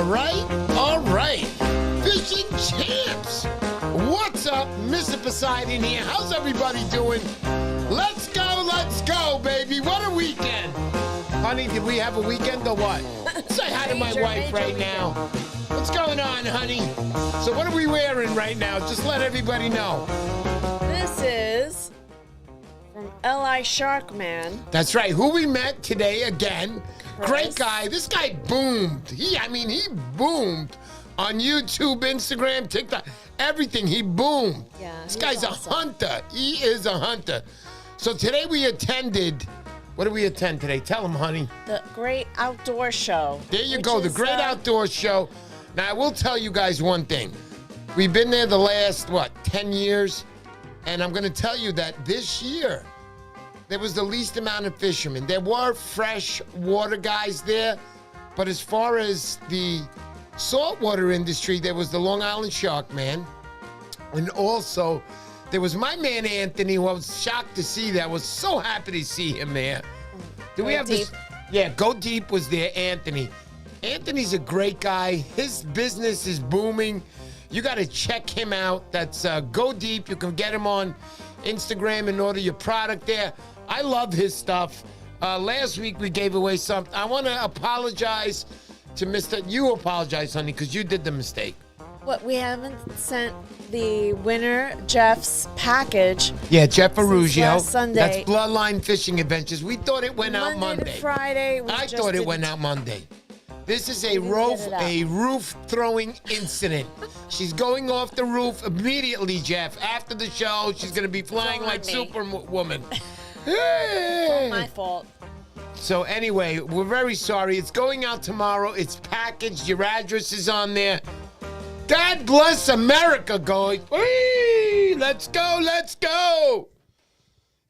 All right. Fishing champs. What's up? Mr. Poseidon here. How's everybody doing? Let's go, baby. What a weekend. Honey, did we have a weekend or what? Say hi to my wife right now. What's going on, honey? So what are we wearing right now? Just let everybody know. This is from LI Sharkman. That's right. Who we met today again. Chris. Great guy. This guy boomed. He boomed on YouTube, Instagram, TikTok, everything. He boomed. Yeah, this guy's awesome. a hunter. He is a hunter. So today we attended. What did we attend today? Tell him, honey. The Great Outdoor Show. There you go, the Great Outdoor Show. Now, I will tell you guys one thing. We've been there the last, 10 years? And I'm going to tell you that this year, there was the least amount of fishermen. There were fresh water guys there, but as far as the saltwater industry, there was the Long Island Shark Man. And also, there was my man Anthony, who I was shocked to see that. I was so happy to see him there. Do we have this? Yeah, Go Deep was there, Anthony. Anthony's a great guy. His business is booming. You got to check him out. That's Go Deep. You can get him on Instagram and order your product there. I love his stuff. Last week we gave away something. I want to apologize to Mr. You apologize, honey, because you did the mistake. What, we haven't sent the winner, Jeff's package. Yeah, Jeff Arugio. Last Sunday. That's Bloodline Fishing Adventures. We thought it went out Monday. To Friday. I thought it went out Monday. This is a roof throwing incident. She's going off the roof immediately, Jeff. After the show, she's going to be flying like Superwoman. Hey. Not my fault. So anyway, we're very sorry. It's going out tomorrow. It's packaged. Your address is on there. God bless America, going. Whee! Let's go, let's go.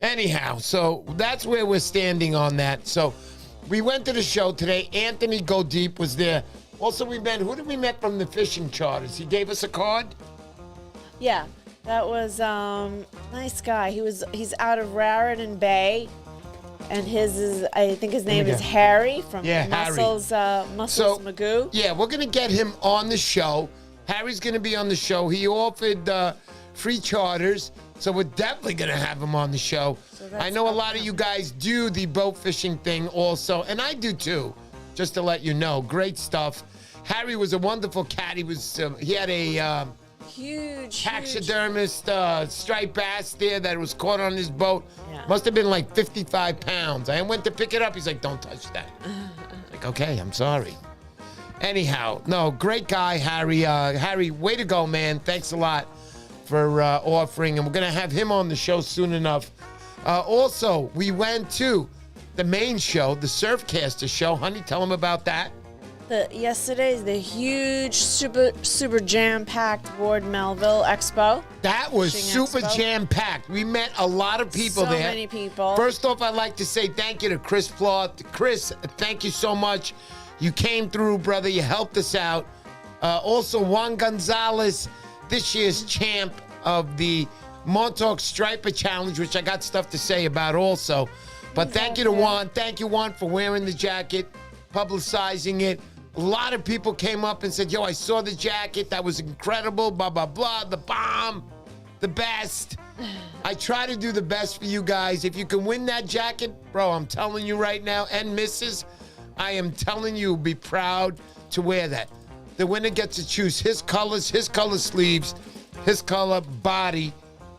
Anyhow, so that's where we're standing on that. So we went to the show today. Anthony Go Deep was there. Also, who did we met from the fishing charters? He gave us a card? Yeah, that was nice guy. He's out of Raritan Bay. And I think his name is Harry from Muscles Magoo. Yeah, we're going to get him on the show. Harry's going to be on the show. He offered free charters, so we're definitely going to have him on the show. So I know a lot of you guys do the boat fishing thing also, and I do too, just to let you know. Great stuff. Harry was a wonderful cat. He had a huge taxidermist striped bass there that was caught on his boat. Yeah. Must have been like 55 pounds. I went to pick it up. He's like, don't touch that. Like, okay, I'm sorry. Anyhow, no, great guy, Harry. Harry, way to go, man. Thanks a lot for offering, and we're going to have him on the show soon enough. Also, we went to the main show, the Surfcaster show. Honey, tell him about that. Yesterday's the huge, super jam-packed Ward Melville Expo. That was super jam-packed. We met a lot of people there. So many people. First off, I'd like to say thank you to Chris Plaw. Chris, thank you so much. You came through, brother. You helped us out. Also, Juan Gonzalez, this year's champ of the Montauk Striper Challenge, which I got stuff to say about also. But thank you to Juan. Thank you, Juan, for wearing the jacket, publicizing it. A lot of people came up and said, yo, I saw the jacket. That was incredible, blah, blah, blah. The bomb, the best. I try to do the best for you guys. If you can win that jacket, bro, I'm telling you right now, and misses, I am telling you, be proud to wear that. The winner gets to choose his colors, his color sleeves, his color body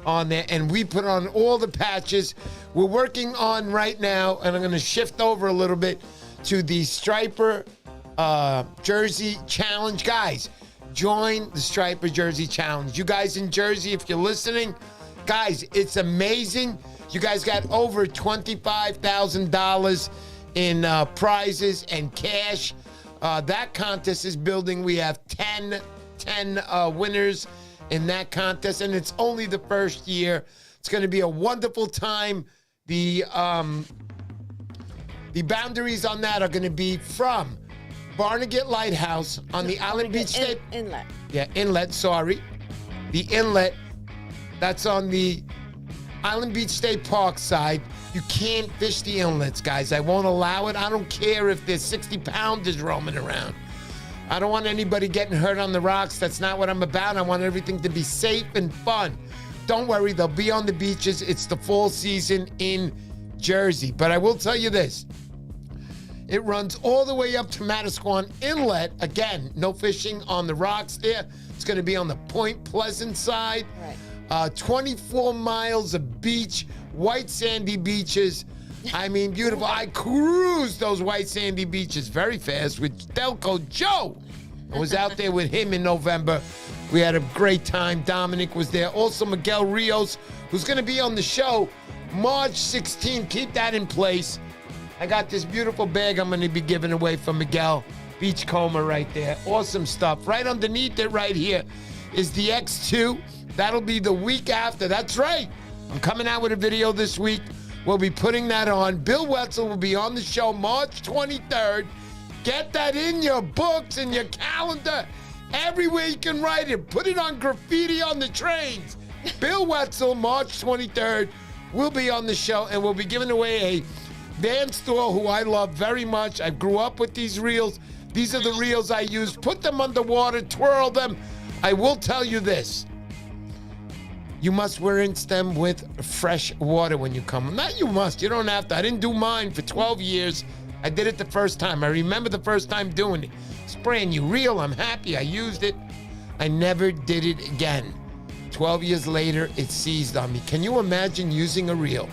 on there, and we put on all the patches. We're working on right now, and I'm going to shift over a little bit to the Striper Jersey Challenge. Guys, join the Striper Jersey Challenge. You guys in Jersey, if you're listening, guys, it's amazing. You guys got over $25,000 in prizes and cash. That contest is building. We have 10 winners in that contest, and it's only the first year. It's going to be a wonderful time. The boundaries on that are going to be from Barnegat Lighthouse on the Island Beach State Inlet. Yeah, inlet, sorry. The inlet, that's on the Island Beach State Park side. You can't fish the inlets, guys. I won't allow it. I don't care if there's 60 pounders roaming around. I don't want anybody getting hurt on the rocks. That's not what I'm about. I want everything to be safe and fun. Don't worry, they'll be on the beaches. It's the fall season in Jersey. But I will tell you this. It runs all the way up to Manasquan Inlet. Again, no fishing on the rocks there. It's going to be on the Point Pleasant side. Right. 24 miles of beach, white sandy beaches. I mean, beautiful. I cruised those white sandy beaches very fast with Delco Joe. I was out there with him in November. We had a great time. Dominic was there. Also, Miguel Rios, who's going to be on the show March 16th. Keep that in place. I got this beautiful bag I'm going to be giving away from Miguel. Beachcomber right there. Awesome stuff. Right underneath it right here is the X2. That'll be the week after. That's right. I'm coming out with a video this week. We'll be putting that on. Bill Wetzel will be on the show March 23rd. Get that in your books and your calendar. Everywhere you can write it. Put it on graffiti on the trains. Bill Wetzel, March 23rd, will be on the show, and we'll be giving away a Van Store who I love very much. I grew up with these reels. These are the reels I use. Put them underwater, twirl them. I will tell you this. You must rinse them with fresh water when you come. Not you must. You don't have to. I didn't do mine for 12 years. I did it the first time. I remember the first time doing it. It's brand new reel. I'm happy. I used it. I never did it again. 12 years later, it seized on me. Can you imagine using a reel,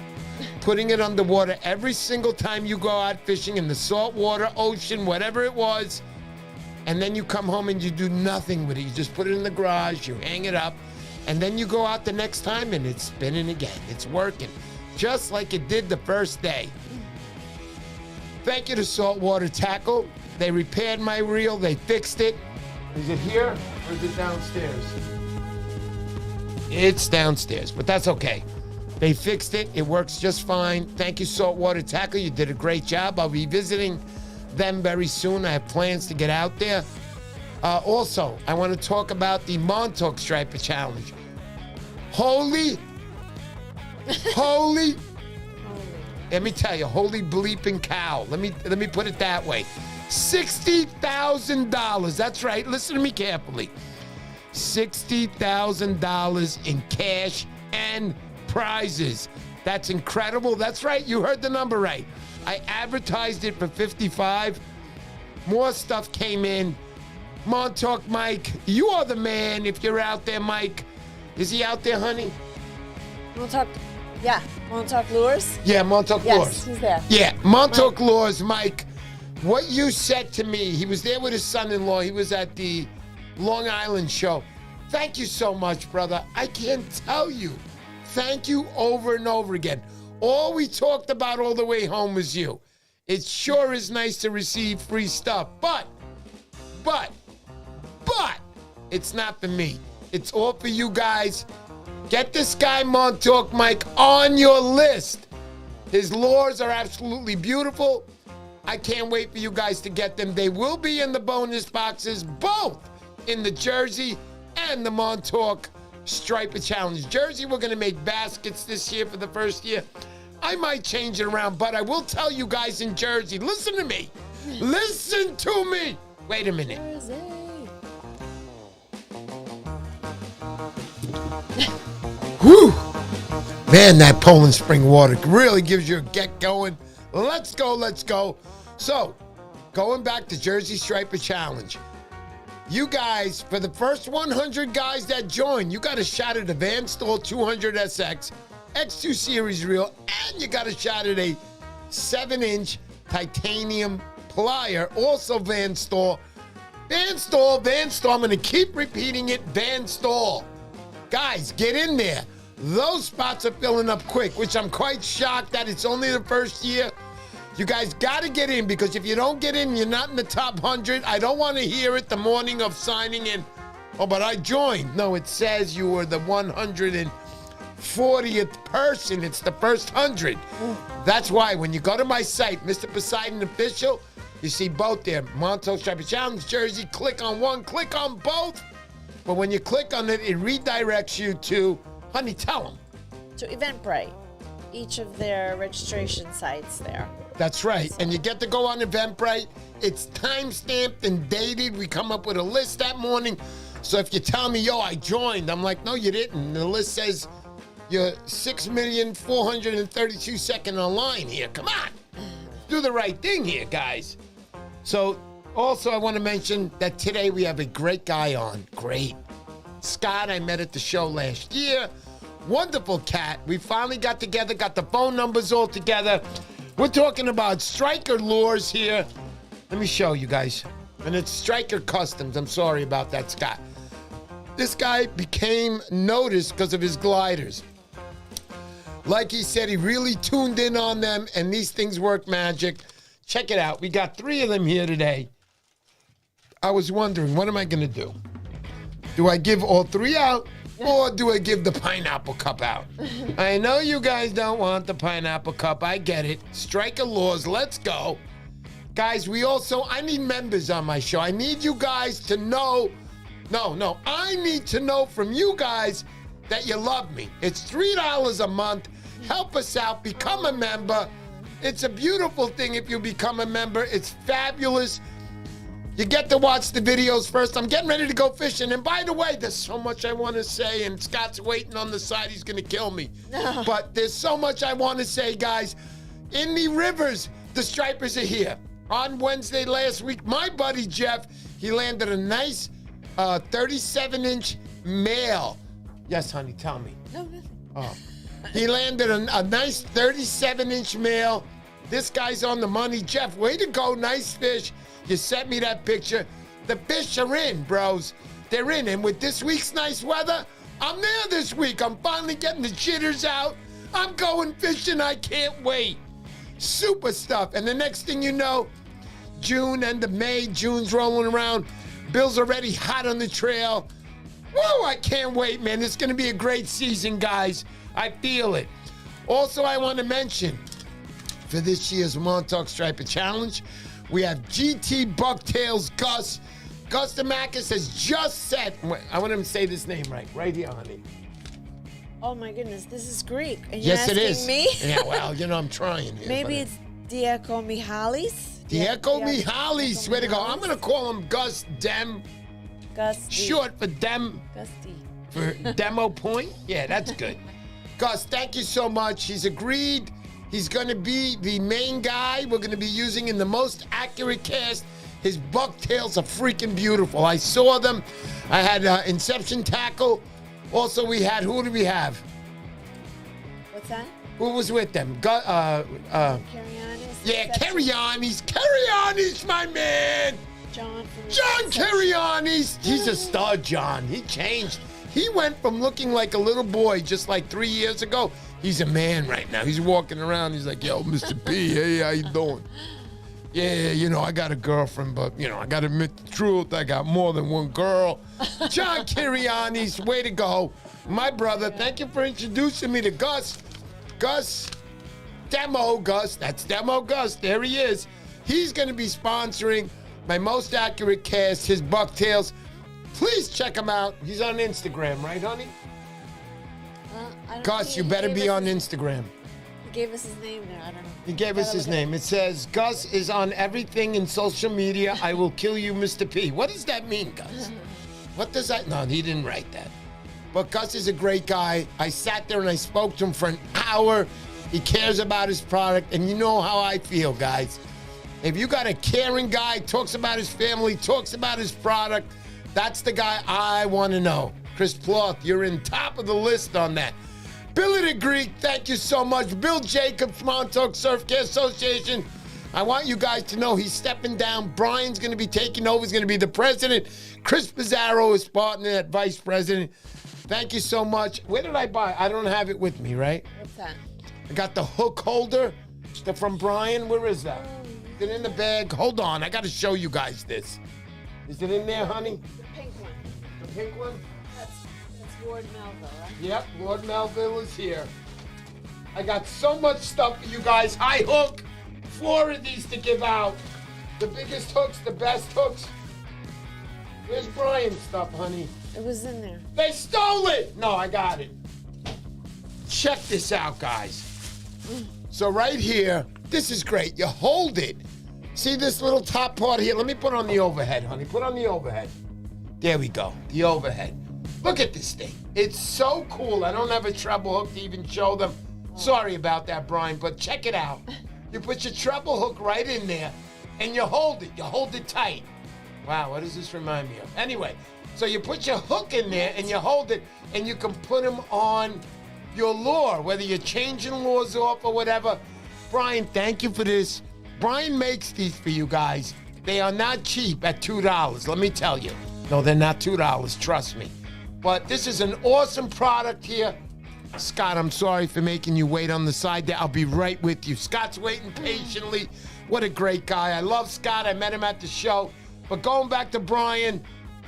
putting it underwater every single time you go out fishing in the saltwater, ocean, whatever it was, and then you come home and you do nothing with it. You just put it in the garage, you hang it up, and then you go out the next time and it's spinning again. It's working, just like it did the first day. Thank you to Saltwater Tackle. They repaired my reel. They fixed it. Is it here or is it downstairs? It's downstairs, but that's okay. They fixed it. It works just fine. Thank you, Saltwater Tackle. You did a great job. I'll be visiting them very soon. I have plans to get out there. Also, I want to talk about the Montauk Striper Challenge. Holy, let me tell you, holy bleeping cow. Let me put it that way. $60,000. That's right. Listen to me carefully. $60,000 in cash and prizes. That's incredible. That's right. You heard the number right. I advertised it for 55. More stuff came in. Montauk Mike, you are the man. If you're out there, Mike. Is he out there, honey? Montauk Lures? Yeah, Montauk Lures. Yes, he's there. Yeah, Montauk Lures, Mike. What you said to me, he was there with his son-in-law. He was at the Long Island show. Thank you so much, brother. I can't tell you. Thank you over and over again. All we talked about all the way home was you. It sure is nice to receive free stuff, but, it's not for me. It's all for you guys. Get this guy, Montauk Mike, on your list. His lures are absolutely beautiful. I can't wait for you guys to get them. They will be in the bonus boxes, both in the Jersey and the Montauk Striper Challenge. Jersey, we're going to make baskets this year for the first year. I might change it around, but I will tell you guys in Jersey, listen to me. Listen to me. Wait a minute. Whew. Man, that Poland Spring water really gives you a get going. Let's go. So, going back to Jersey Striper Challenge. You guys, for the first 100 guys that join, you got a shot at a Van Stall 200SX X2 Series reel, and you got a shot at a 7-inch titanium plier, also Van Stall. Van Stall. I'm going to keep repeating it, Van Stall. Guys, get in there. Those spots are filling up quick, which I'm quite shocked that it's only the first year. You guys got to get in, because if you don't get in, you're not in the top 100. I don't want to hear it the morning of signing in. Oh, but I joined. No, it says you were the 140th person. It's the first 100. That's why when you go to my site, Mr. Poseidon Official, you see both there. Montauk Striper Challenge, Jersey. Click on one, click on both. But when you click on it, it redirects you to, honey, tell them. To Eventbrite. each of their registration sites there. That's right. And you get to go on Eventbrite. It's time-stamped and dated. We come up with a list that morning. So if you tell me, yo, I joined, I'm like, no, you didn't. The list says you're 6,432,000 online here. Come on. Do the right thing here, guys. So also I want to mention that today we have a great guy on. Great. Scott, I met at the show last year. Wonderful cat. We finally got together, got the phone numbers all together. We're talking about Stryker lures here. Let me show you guys. And it's Stryker Customs. I'm sorry about that, Scott. This guy became noticed because of his gliders. Like he said, he really tuned in on them, and these things work magic. Check it out. We got 3 of them here today. I was wondering, what am I going to do? Do I give all 3 out, or do I give the pineapple cup out? I know you guys don't want the pineapple cup. I get it. Stryker Lures, let's go. Guys, I need members on my show. I need you guys to know. No. I need to know from you guys that you love me. It's $3 a month. Help us out. Become a member. It's a beautiful thing if you become a member. It's fabulous. You get to watch the videos first. I'm getting ready to go fishing. And by the way, there's so much I want to say, and Scott's waiting on the side. He's going to kill me. But there's so much I want to say, guys. In the rivers, the stripers are here. On Wednesday last week, my buddy Jeff, he landed a nice 37-inch male. Yes, honey, tell me. No, nothing. Oh. He landed a nice 37-inch male. This guy's on the money. Jeff, way to go. Nice fish. You sent me that picture. The fish are in, bros. They're in. And with this week's nice weather, I'm there this week. I'm finally getting the jitters out. I'm going fishing. I can't wait. Super stuff. And the next thing you know, June, end of May, June's rolling around. Bill's already hot on the trail. Whoa, I can't wait, man. It's going to be a great season, guys. I feel it. Also, I want to mention, for this year's Montauk Striper Challenge, we have GT Bucktails Gus. Gus Demakis has just said, I want him to say this name right here, honey. Oh my goodness, this is Greek. And yes, you're it is. Me? Yeah, well, I'm trying here. Maybe it's Dieko Mihalis? Dieko Mihalis. Way to go. I'm going to call him Gus Dem. Gus D. Short for Dem. Gus D. For Demo Point? Yeah, that's good. Gus, thank you so much. He's agreed. He's going to be the main guy we're going to be using in the most accurate cast. His bucktails are freaking beautiful. I saw them. I had Inception Tackle. Also, we had, who did we have? What's that? Who was with them? Carrianis? Yeah, Carrianis, my man. John Carrianis. He's a star, John. He changed. He went from looking like a little boy just like 3 years ago. He's a man right now. He's walking around. He's like, yo, Mr. P, hey, how you doing? Yeah, I got a girlfriend, but, I got to admit the truth. I got more than one girl. John Carrianis, way to go. My brother, thank you for introducing me to Gus. Demo Gus. That's Demo Gus. There he is. He's going to be sponsoring my most accurate cast, his bucktails. Please check him out. He's on Instagram, right, honey? Gus, you better be on Instagram. He gave us his name there. I don't know. He gave us his name. It says, Gus is on everything in social media. I will kill you, Mr. P. What does that mean, Gus? What does that? No, he didn't write that. But Gus is a great guy. I sat there and I spoke to him for an hour. He cares about his product, and you know how I feel, guys. If you got a caring guy, talks about his family, talks about his product, that's the guy I want to know. Chris Ploth, you're in top of the list on that. Billy the Greek, thank you so much. Bill Jacobs, Montauk Surf Care Association. I want you guys to know he's stepping down. Brian's going to be taking over. He's going to be the president. Chris Pizarro is partner at vice president. Thank you so much. Where did I buy? I don't have it with me, right? What's that? I got the hook holder from Brian. Where is that? Is it in the bag? Hold on. I got to show you guys this. Is it in there, honey? The pink one. The pink one? That's Ward Melville, right? Yep, Ward Melville is here. I got so much stuff for you guys. High hook. 4 of these to give out. The biggest hooks, the best hooks. Where's Brian's stuff, honey? It was in there. They stole it! No, I got it. Check this out, guys. So right here, this is great. You hold it. See this little top part here? Let me put on the overhead, honey. Put on the overhead. There we go, the overhead. Look at this thing. It's so cool. I don't have a treble hook to even show them. Sorry about that, Brian, but check it out. You put your treble hook right in there, and you hold it. You hold it tight. Wow, what does this remind me of? Anyway, so you put your hook in there, and you hold it, and you can put them on your lure, whether you're changing lures off or whatever. Brian, thank you for this. Brian makes these for you guys. They are not cheap at $2, let me tell you. No, they're not $2, trust me. But this is an awesome product here. Scott, I'm sorry for making you wait on the side there. I'll be right with you. Scott's waiting patiently. What a great guy. I love Scott. I met him at the show. But going back to Brian,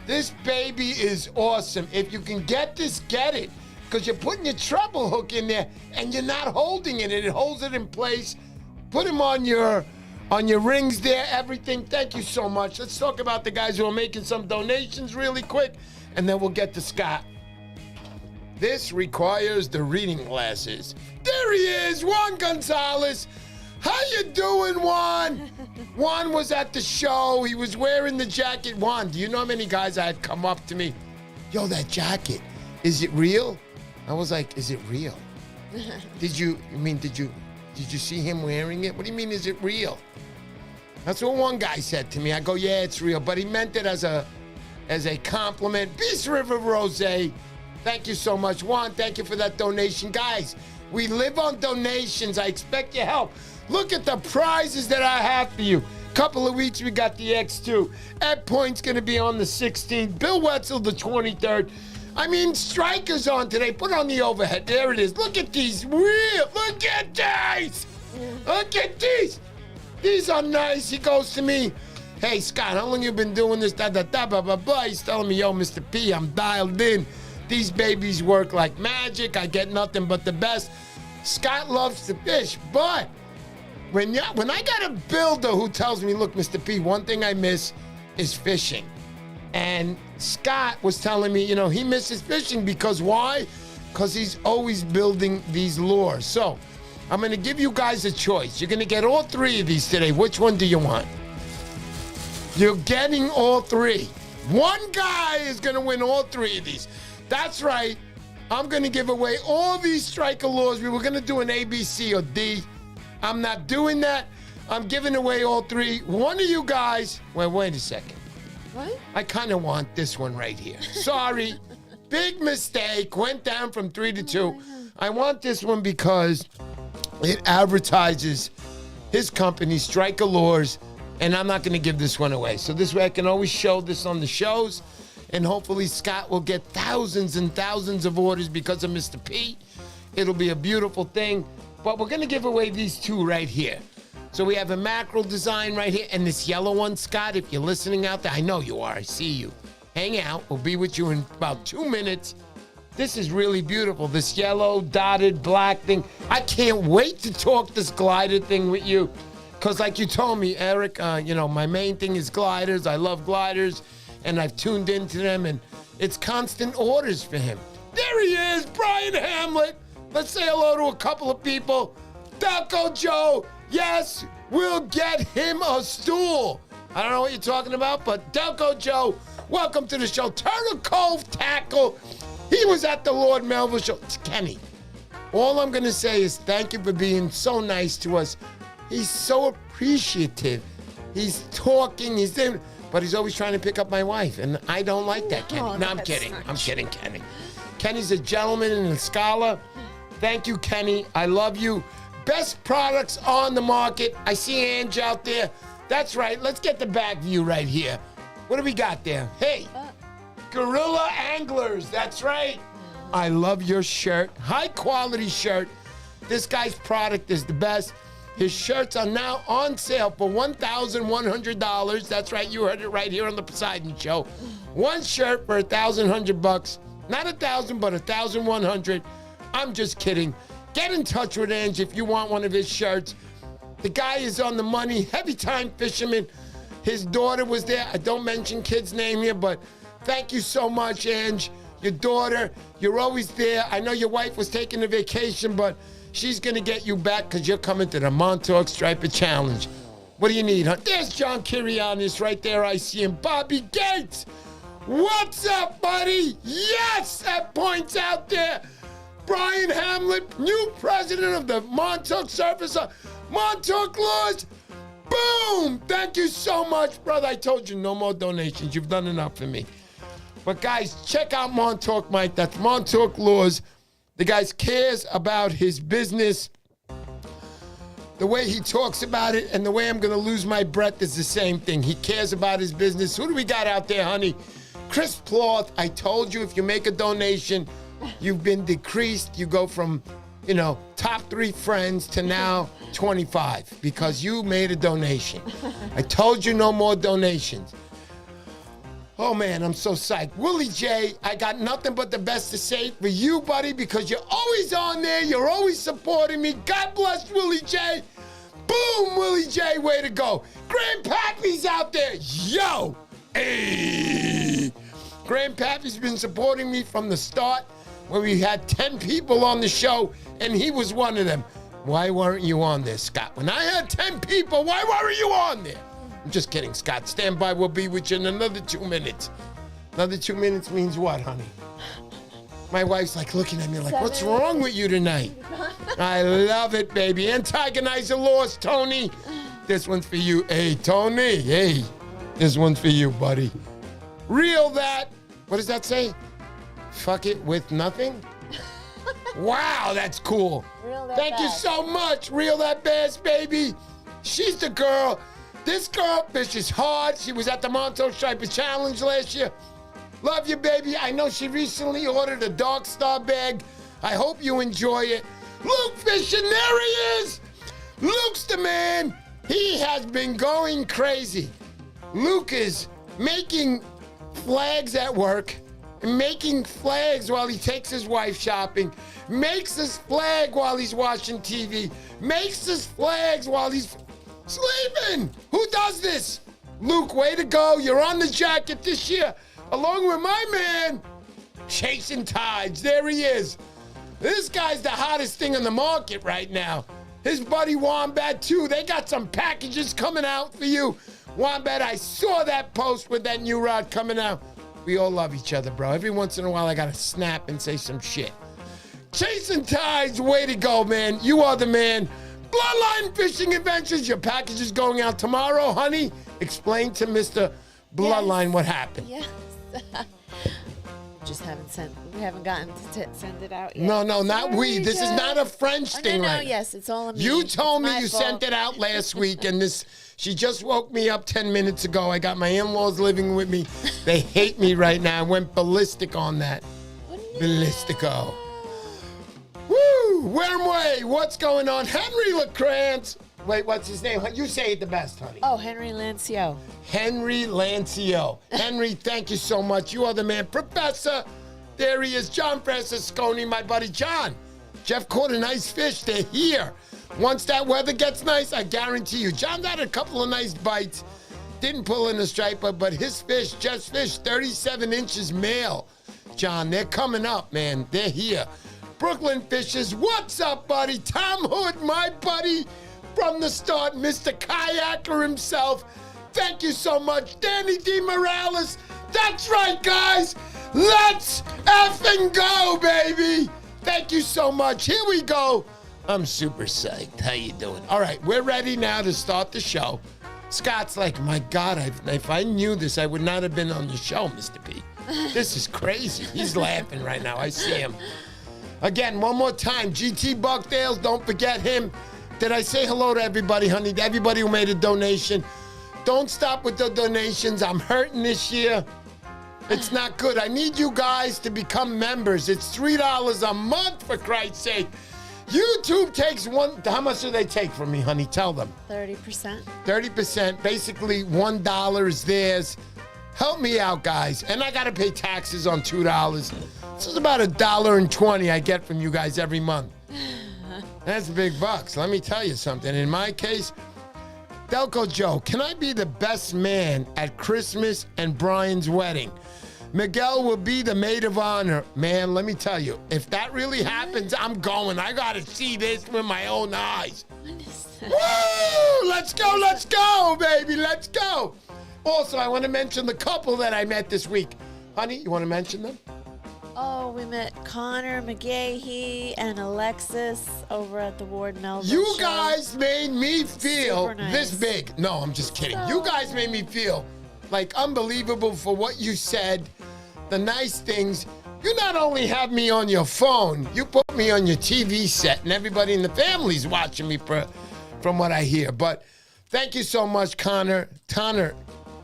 this baby is awesome. If you can get this, get it. Because you're putting your treble hook in there and you're not holding it. It holds it in place. Put them on your rings there, everything. Thank you so much. Let's talk about the guys who are making some donations really quick, and then we'll get to Scott. This requires the reading glasses. There he is, Juan Gonzalez. How you doing, Juan? Juan was at the show. He was wearing the jacket. Juan, do you know how many guys I had come up to me? Yo, that jacket, is it real? I was like, is it real? Did you see him wearing it? What do you mean, is it real? That's what one guy said to me. I go, yeah, it's real. But he meant it as a compliment. Beast River Rosé. Thank you so much. Juan, thank you for that donation. Guys, we live on donations. I expect your help. Look at the prizes that I have for you. Couple of weeks, we got the X2. Ed Point's going to be on the 16th. Bill Wetzel, the 23rd. I mean, Stryker's on today. Put on the overhead. There it is. Look at these. Look at these. Look at these. These are nice. He goes to me, hey, Scott, how long you been doing this? Blah, blah, blah. He's telling me, yo, Mr. P, I'm dialed in. These babies work like magic. I get nothing but the best. Scott loves to fish, but when I got a builder who tells me, look, Mr. P, one thing I miss is fishing. And Scott was telling me, he misses fishing because why? Because he's always building these lures. So I'm going to give you guys a choice. You're going to get all three of these today. Which one do you want? You're getting all three. One guy is going to win all three of these. That's right. I'm going to give away all these Stryker lures. We were going to do an A, B, C, or D. I'm not doing that. I'm giving away all three. One of you guys, wait a second. What? I kind of want this one right here. Sorry. Big mistake. Went down from 3 to 2. I want this one because it advertises his company, Stryker Lures, and I'm not going to give this one away. So this way I can always show this on the shows, and hopefully Scott will get thousands and thousands of orders because of Mr. P. It'll be a beautiful thing. But we're going to give away these two right here. So we have a mackerel design right here, and this yellow one, Scott, if you're listening out there, I know you are, I see you. Hang out, we'll be with you in about 2 minutes. This is really beautiful, this yellow dotted black thing. I can't wait to talk this glider thing with you, because like you told me, Eric, my main thing is gliders. I love gliders, and I've tuned into them, and it's constant orders for him. There he is, Brian Hamlet. Let's say hello to a couple of people. Delco Joe. Yes, we'll get him a stool. I don't know what you're talking about, but Delco Joe, welcome to the show. Turtle Cove Tackle. He was at the Ward Melville show. It's Kenny. All I'm going to say is thank you for being so nice to us. He's so appreciative. He's talking, but he's always trying to pick up my wife, and I don't like that, Kenny. No, I'm kidding. I'm kidding, Kenny. Kenny's a gentleman and a scholar. Thank you, Kenny. I love you. Best products on the market. I see Ange out there. That's right. Let's get the back view right here. What do we got there? Hey, Gorilla Anglers. That's right. I love your shirt. High quality shirt. This guy's product is the best. His shirts are now on sale for $1,100. That's right. You heard it right here on the Poseidon Show. One shirt for $1,100. Not 1,000, but 1,100. I'm just kidding. Get in touch with Ange if you want one of his shirts. The guy is on the money, heavy time fisherman. His daughter was there. I don't mention kid's name here, but thank you so much, Ange. Your daughter, you're always there. I know your wife was taking a vacation, but She's going to get you back because you're coming to the Montauk Striper Challenge. What do you need, huh? There's John Kirianis right there. I see him. Bobby Gates. What's up, buddy? Yes, that point's out there. Brian Hamlet, new president of the Montauk Surface, Montauk Laws. Boom! Thank you so much, brother. I told you, no more donations. You've done enough for me. But guys, check out Montauk Mike. That's Montauk Laws. The guy cares about his business. The way he talks about it and the way I'm going to lose my breath is the same thing. He cares about his business. Who do we got out there, honey? Chris Ploth. I told you, if you make a donation, you've been decreased. You go from, top 3 friends to now 25 because you made a donation. I told you no more donations. Oh, man, I'm so psyched. Willie J, I got nothing but the best to say for you, buddy, because you're always on there. You're always supporting me. God bless Willie J. Boom, Willie J, way to go. Grandpappy's out there. Yo. Hey. Grandpappy's been supporting me from the start when we had 10 people on the show, and he was one of them. Why weren't you on there, Scott? When I had 10 people, why weren't you on there? I'm just kidding, Scott. Stand by. We'll be with you in another 2 minutes. Another 2 minutes means what, honey? My wife's like looking at me like, what's wrong with you tonight? I love it, baby. Antagonizer lost, Tony. This one's for you. Hey, Tony. Hey, this one's for you, buddy. Reel that. What does that say? Fuck it with nothing? Wow, that's cool. Thank you so much. Reel that bass, baby. She's the girl. This girl fishes hard. She was at the Montauk Striper Challenge last year. Love you, baby. I know she recently ordered a Dark Star bag. I hope you enjoy it. Luke fishing, there he is. Luke's the man. He has been going crazy. Luke is making flags at work, making flags while he takes his wife shopping, makes his flag while he's watching TV, makes his flags while he's sleeping. Who does this? Luke, way to go. You're on the jacket this year, along with my man, Chasing Tides. There he is. This guy's the hottest thing on the market right now. His buddy Wombat, too. They got some packages coming out for you. Wombat, I saw that post with that new rod coming out. We all love each other, bro. Every once in a while, I got to snap and say some shit. Chasing Tides, way to go, man. You are the man. Bloodline Fishing Adventures, your package is going out tomorrow, honey. Explain to Mr. Bloodline what happened. Yes. We haven't gotten to send it out yet. No, not we. This is not a French thing, no, right? Yes, it's all me. You told me you fault. sent it out last week, and she just woke me up 10 minutes ago. I got my in-laws living with me. They hate me right now. I went ballistic on that. Ballistico. Woo! Wormway, what's going on? Henry LeCrance. Wait, what's his name? You say it the best, honey. Oh, Henry Lancio. Henry Lancio. Henry, thank you so much. You are the man. Professor, there he is. John Francesconi, my buddy John. Jeff caught a nice fish. They're here. Once that weather gets nice, I guarantee you. John's had a couple of nice bites. Didn't pull in a striper, but his fish, just fish, 37 inches male. John, they're coming up, man. They're here. Brooklyn Fishers, what's up, buddy? Tom Hood, my buddy from the start, Mr. Kayaker himself. Thank you so much. Danny D. Morales. That's right, guys. Let's effing go, baby. Thank you so much. Here we go. I'm super psyched. How you doing? All right, we're ready now to start the show. Scott's like, my God, if I knew this, I would not have been on the show, Mr. P. This is crazy. He's laughing right now. I see him. Again, one more time, GT Buckdales, don't forget him. Did I say hello to everybody, honey? Everybody who made a donation. Don't stop with the donations. I'm hurting this year. It's not good. I need you guys to become members. It's $3 a month, for Christ's sake. YouTube takes how much do they take from me, honey? Tell them. 30%. 30%. Basically, $1 is theirs. Help me out, guys. And I got to pay taxes on $2. This is about $1.20 I get from you guys every month. That's big bucks. Let me tell you something. In my case, Delco Joe, can I be the best man at Christmas and Brian's wedding? Miguel will be the maid of honor. Man, let me tell you, if that really happens, I'm going. I got to see this with my own eyes. Woo! Let's go, baby. Let's go. Also, I want to mention the couple that I met this week. Honey, you want to mention them? Oh, we met Connor McGahee and Alexis over at the Ward Melville You show. guys made me feel Super nice. this big. No, I'm just kidding. You guys made me feel like unbelievable for what you said, the nice things. You not only have me on your phone, you put me on your TV set, and everybody in the family's watching me from what I hear. But thank you so much, Connor,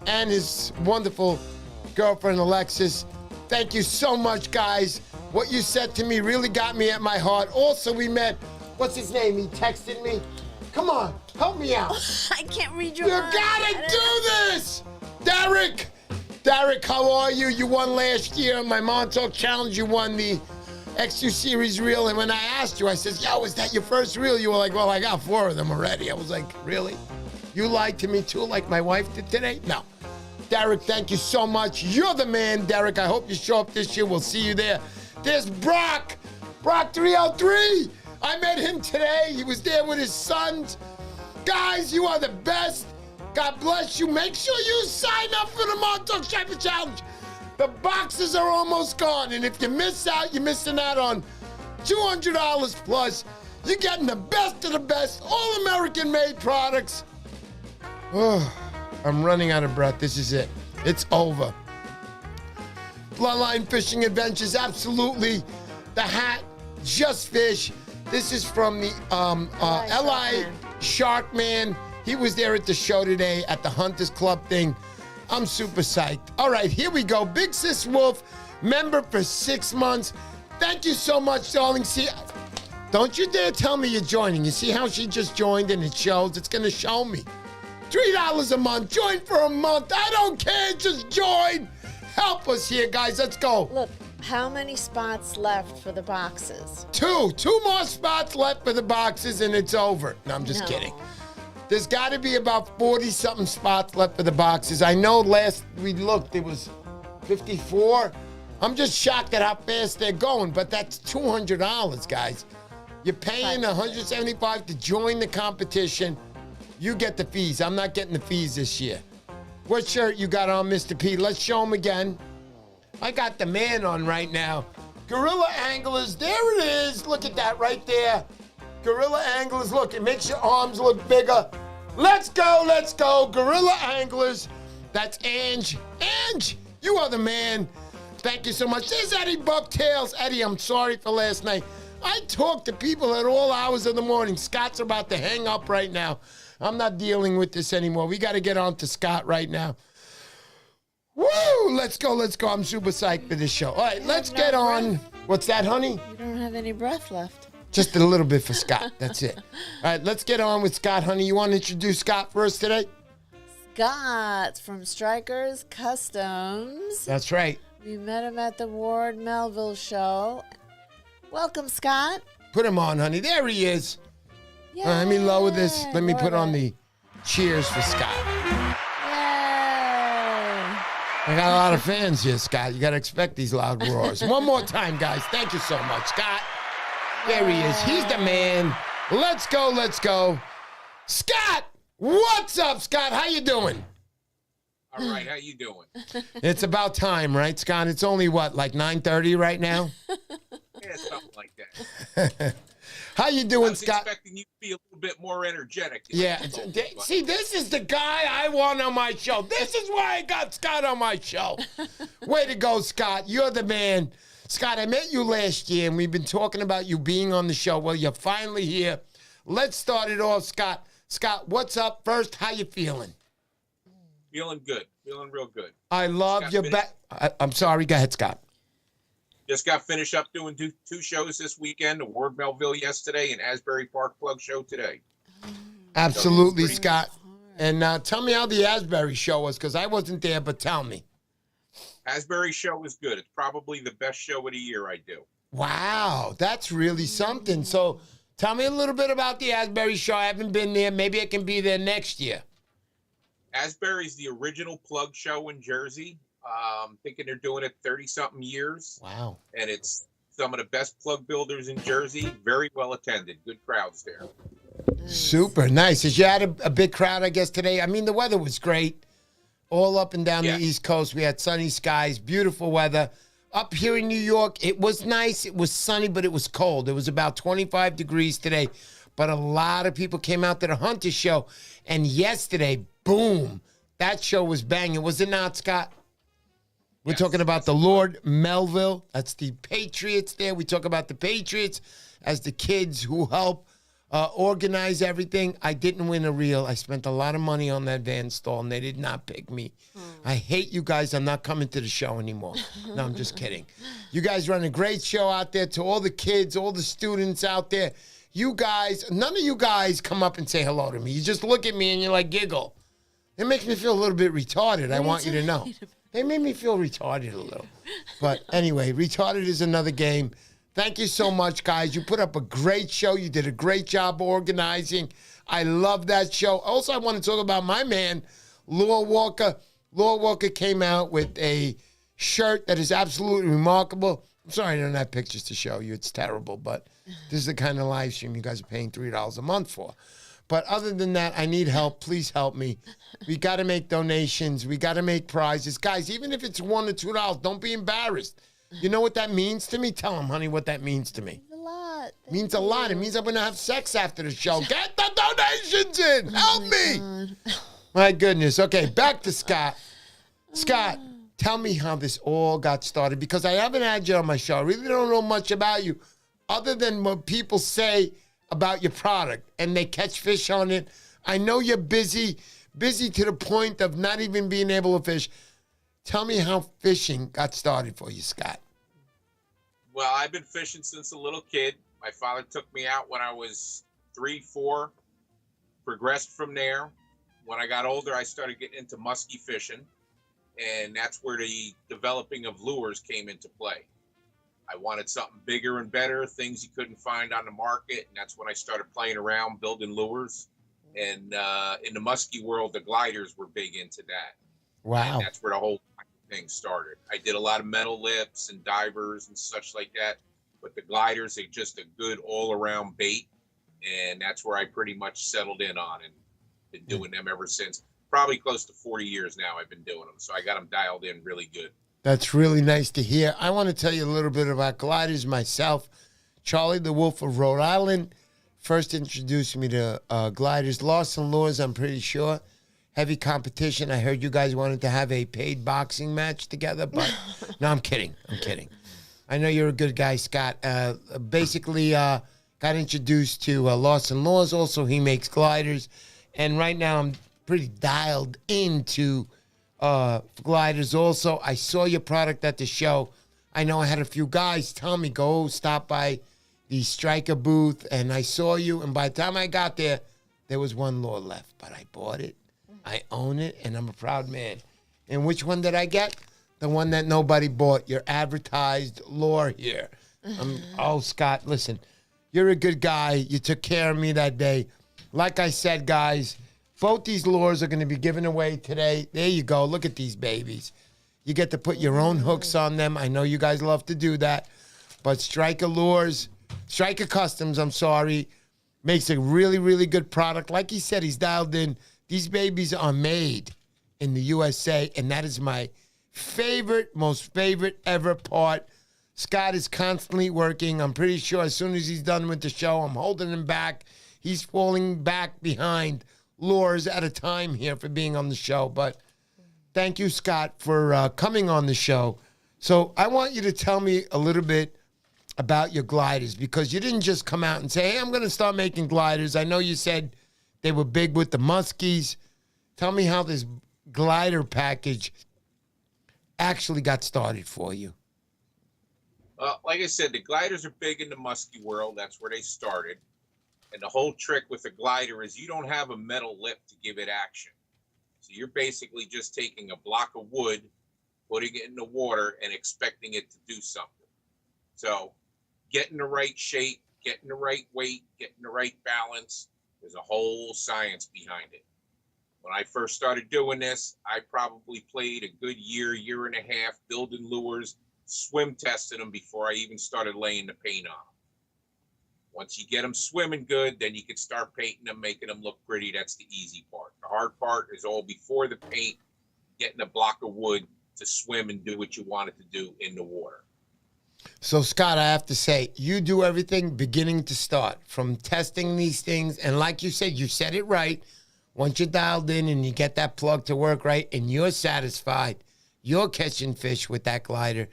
and his wonderful girlfriend, Alexis. Thank you so much, guys. What you said to me really got me at my heart. Also, we met, what's his name? He texted me. Come on, help me out. I can't read your You mind. gotta do this! Derek, how are you? You won last year on my Montauk Challenge. You won the XU Series reel. And when I asked you, I said, yo, is that your first reel? You were like, well, I got 4 of them already. I was like, really? You lied to me too, like my wife did today? No. Derek, thank you so much. You're the man, Derek. I hope you show up this year. We'll see you there. There's Brock 303. I met him today. He was there with his sons. Guys, you are the best. God bless you. Make sure you sign up for the Montauk Striper Challenge. The boxes are almost gone, and if you miss out, you're missing out on $200 plus. You're getting the best of the best, all American-made products. Oh, I'm running out of breath. This is it. It's over. Bloodline Fishing Adventures, absolutely. The hat, Just Fish. This is from the LI Sharkman. He was there at the show today at the Hunters Club thing. I'm super psyched. All right, here we go. Big Sis Wolf, member for 6 months. Thank you so much, darling. See, don't you dare tell me you're joining. You see how she just joined and it shows? It's going to show me. $3 a month. Join for a month. I don't care. Just join. Help us here, guys. Let's go. Look, how many spots left for the boxes? 2 more spots left for the boxes and it's over. No, I'm just kidding. There's got to be about 40-something spots left for the boxes. I know last we looked, it was 54. I'm just shocked at how fast they're going, but that's $200, guys. You're paying $175 to join the competition. You get the fees. I'm not getting the fees this year. What shirt you got on, Mr. P? Let's show him again. I got the man on right now. Gorilla Anglers, there it is. Look at that right there. Gorilla Anglers, look, it makes your arms look bigger. Let's go. Gorilla Anglers. That's Ange. Ange, you are the man. Thank you so much. There's Eddie Bucktails. Eddie, I'm sorry for last night. I talk to people at all hours of the morning. Scott's about to hang up right now. I'm not dealing with this anymore. We got to get on to Scott right now. Woo! Let's go. I'm super psyched for this show. All right, let's get on. What's that, honey? You don't have any breath left. Just a little bit for Scott. That's it. All right, let's get on with Scott, honey. You want to introduce Scott for us today? Scott from Stryker's Customs. That's right. We met him at the Ward Melville show. Welcome, Scott. Put him on, honey. There he is. Let me lower this. Let me put on the cheers for Scott. Yay. I got a lot of fans here, Scott. You got to expect these loud roars. One more time, guys. Thank you so much, Scott. There he is. He's the man. Let's go. Scott, what's up, Scott? How you doing? All right, how you doing? It's about time, right, Scott? It's only, what, like 9:30 right now? Yeah, something like that. How you doing, Scott? I was expecting you to be a little bit more energetic. Yeah. See, this is the guy I want on my show. This is why I got Scott on my show. Way to go, Scott. You're the man. Scott, I met you last year, and we've been talking about you being on the show. Well, you're finally here. Let's start it off, Scott. Scott, what's up? First, how you feeling? Feeling good. Feeling real good. I love your back. I'm sorry. Go ahead, Scott. Just got finished up doing two shows this weekend, the Ward Melville yesterday and Asbury Park Plug show today. Absolutely, Scott. And tell me how the Asbury show was, because I wasn't there, but tell me. Asbury show was good. It's probably the best show of the year I do. Wow, that's really something. So tell me a little bit about the Asbury show. I haven't been there. Maybe I can be there next year. Asbury's the original plug show in Jersey. Thinking they're doing it 30-something years. Wow. And it's some of the best plug builders in Jersey. Very well attended. Good crowds there. Super nice. Did you had a big crowd, I guess, today? I mean, the weather was great. All up and down the East Coast. We had sunny skies, beautiful weather. Up here in New York, it was nice. It was sunny, but it was cold. It was about 25 degrees today. But a lot of people came out to the Hunter Show. And yesterday, boom, that show was banging. Was it not, Scott? We're talking about the Lord Melville. That's the Patriots there. We talk about the Patriots as the kids who help organize everything. I didn't win a reel. I spent a lot of money on that van stall, and they did not pick me. I hate you guys. I'm not coming to the show anymore. No, I'm just kidding. You guys run a great show out there. To all the kids, all the students out there, you guys, none of you guys come up and say hello to me. You just look at me and you like giggle. It makes me feel a little bit retarded. I want you to know. They made me feel retarded a little. But anyway, retarded is another game. Thank you so much, guys. You put up a great show. You did a great job organizing. I love that show. Also, I want to talk about my man, Law Walker. Law Walker came out with a shirt that is absolutely remarkable. I'm sorry I don't have pictures to show you. It's terrible, but this is the kind of live stream you guys are paying $3 a month for. But other than that, I need help. Please help me. We got to make donations. We got to make prizes. Guys, even if it's $1 or $2, don't be embarrassed. You know what that means to me? Tell them, honey, what that means to me. A lot. Means a lot. It means I'm going to have sex after the show. Get the donations in. Help me. My goodness. Okay, back to Scott. Scott, tell me how this all got started, because I haven't had you on my show. I really don't know much about you other than what people say about your product, and they catch fish on it. I know you're busy to the point of not even being able to fish. Tell me how fishing got started for you, Scott. Well, I've been fishing since a little kid. My father took me out when I was 3, 4, progressed from there. When I got older, I started getting into muskie fishing, and that's where the developing of lures came into play. I wanted something bigger and better, things you couldn't find on the market, and that's when I started playing around, building lures. And in the muskie world, the gliders were big into that. Wow. And that's where the whole thing started. I did a lot of metal lips and divers and such like that, but the gliders are just a good all-around bait, and that's where I pretty much settled in on and been doing them ever since. Probably close to 40 years now I've been doing them, so I got them dialed in really good. That's really nice to hear. I want to tell you a little bit about gliders myself. Charlie the Wolf of Rhode Island first introduced me to gliders. Lawson Lures, I'm pretty sure. Heavy competition. I heard you guys wanted to have a paid boxing match together, but no, I'm kidding. I'm kidding. I know you're a good guy, Scott. Basically, got introduced to Lawson Lures. Also, he makes gliders. And right now, I'm pretty dialed into gliders also. I saw your product at the show. I know I had a few guys tell me, go stop by the Stryker booth, and I saw you, and by the time I got there, there was one lure left, but I bought it. I own it, and I'm a proud man. And which one did I get? The one that nobody bought, your advertised lure here. Oh, Scott, listen, you're a good guy. You took care of me that day. Like I said, guys, both these lures are going to be given away today. There you go. Look at these babies. You get to put your own hooks on them. I know you guys love to do that. But Stryker Customs, makes a really, really good product. Like he said, he's dialed in. These babies are made in the USA, and that is my most favorite ever part. Scott is constantly working. I'm pretty sure as soon as he's done with the show, I'm holding him back. He's falling back behind lures at a time here for being on the show. But thank you, Scott, for coming on the show. So I want you to tell me a little bit about your gliders, because you didn't just come out and say, hey, I'm going to start making gliders. I know you said they were big with the muskies. Tell me how this glider package actually got started for you. Like I said, the gliders are big in the muskie world. That's where they started. And the whole trick with a glider is you don't have a metal lip to give it action. So you're basically just taking a block of wood, putting it in the water, and expecting it to do something. So getting the right shape, getting the right weight, getting the right balance, there's a whole science behind it. When I first started doing this, I probably played a good year, year and a half, building lures, swim testing them before I even started laying the paint on them. Once you get them swimming good, then you can start painting them, making them look pretty. That's the easy part. The hard part is all before the paint, getting a block of wood to swim and do what you want it to do in the water. So, Scott, I have to say, you do everything beginning to start, from testing these things. And like you said it right. Once you're dialed in and you get that plug to work right and you're satisfied, you're catching fish with that glider,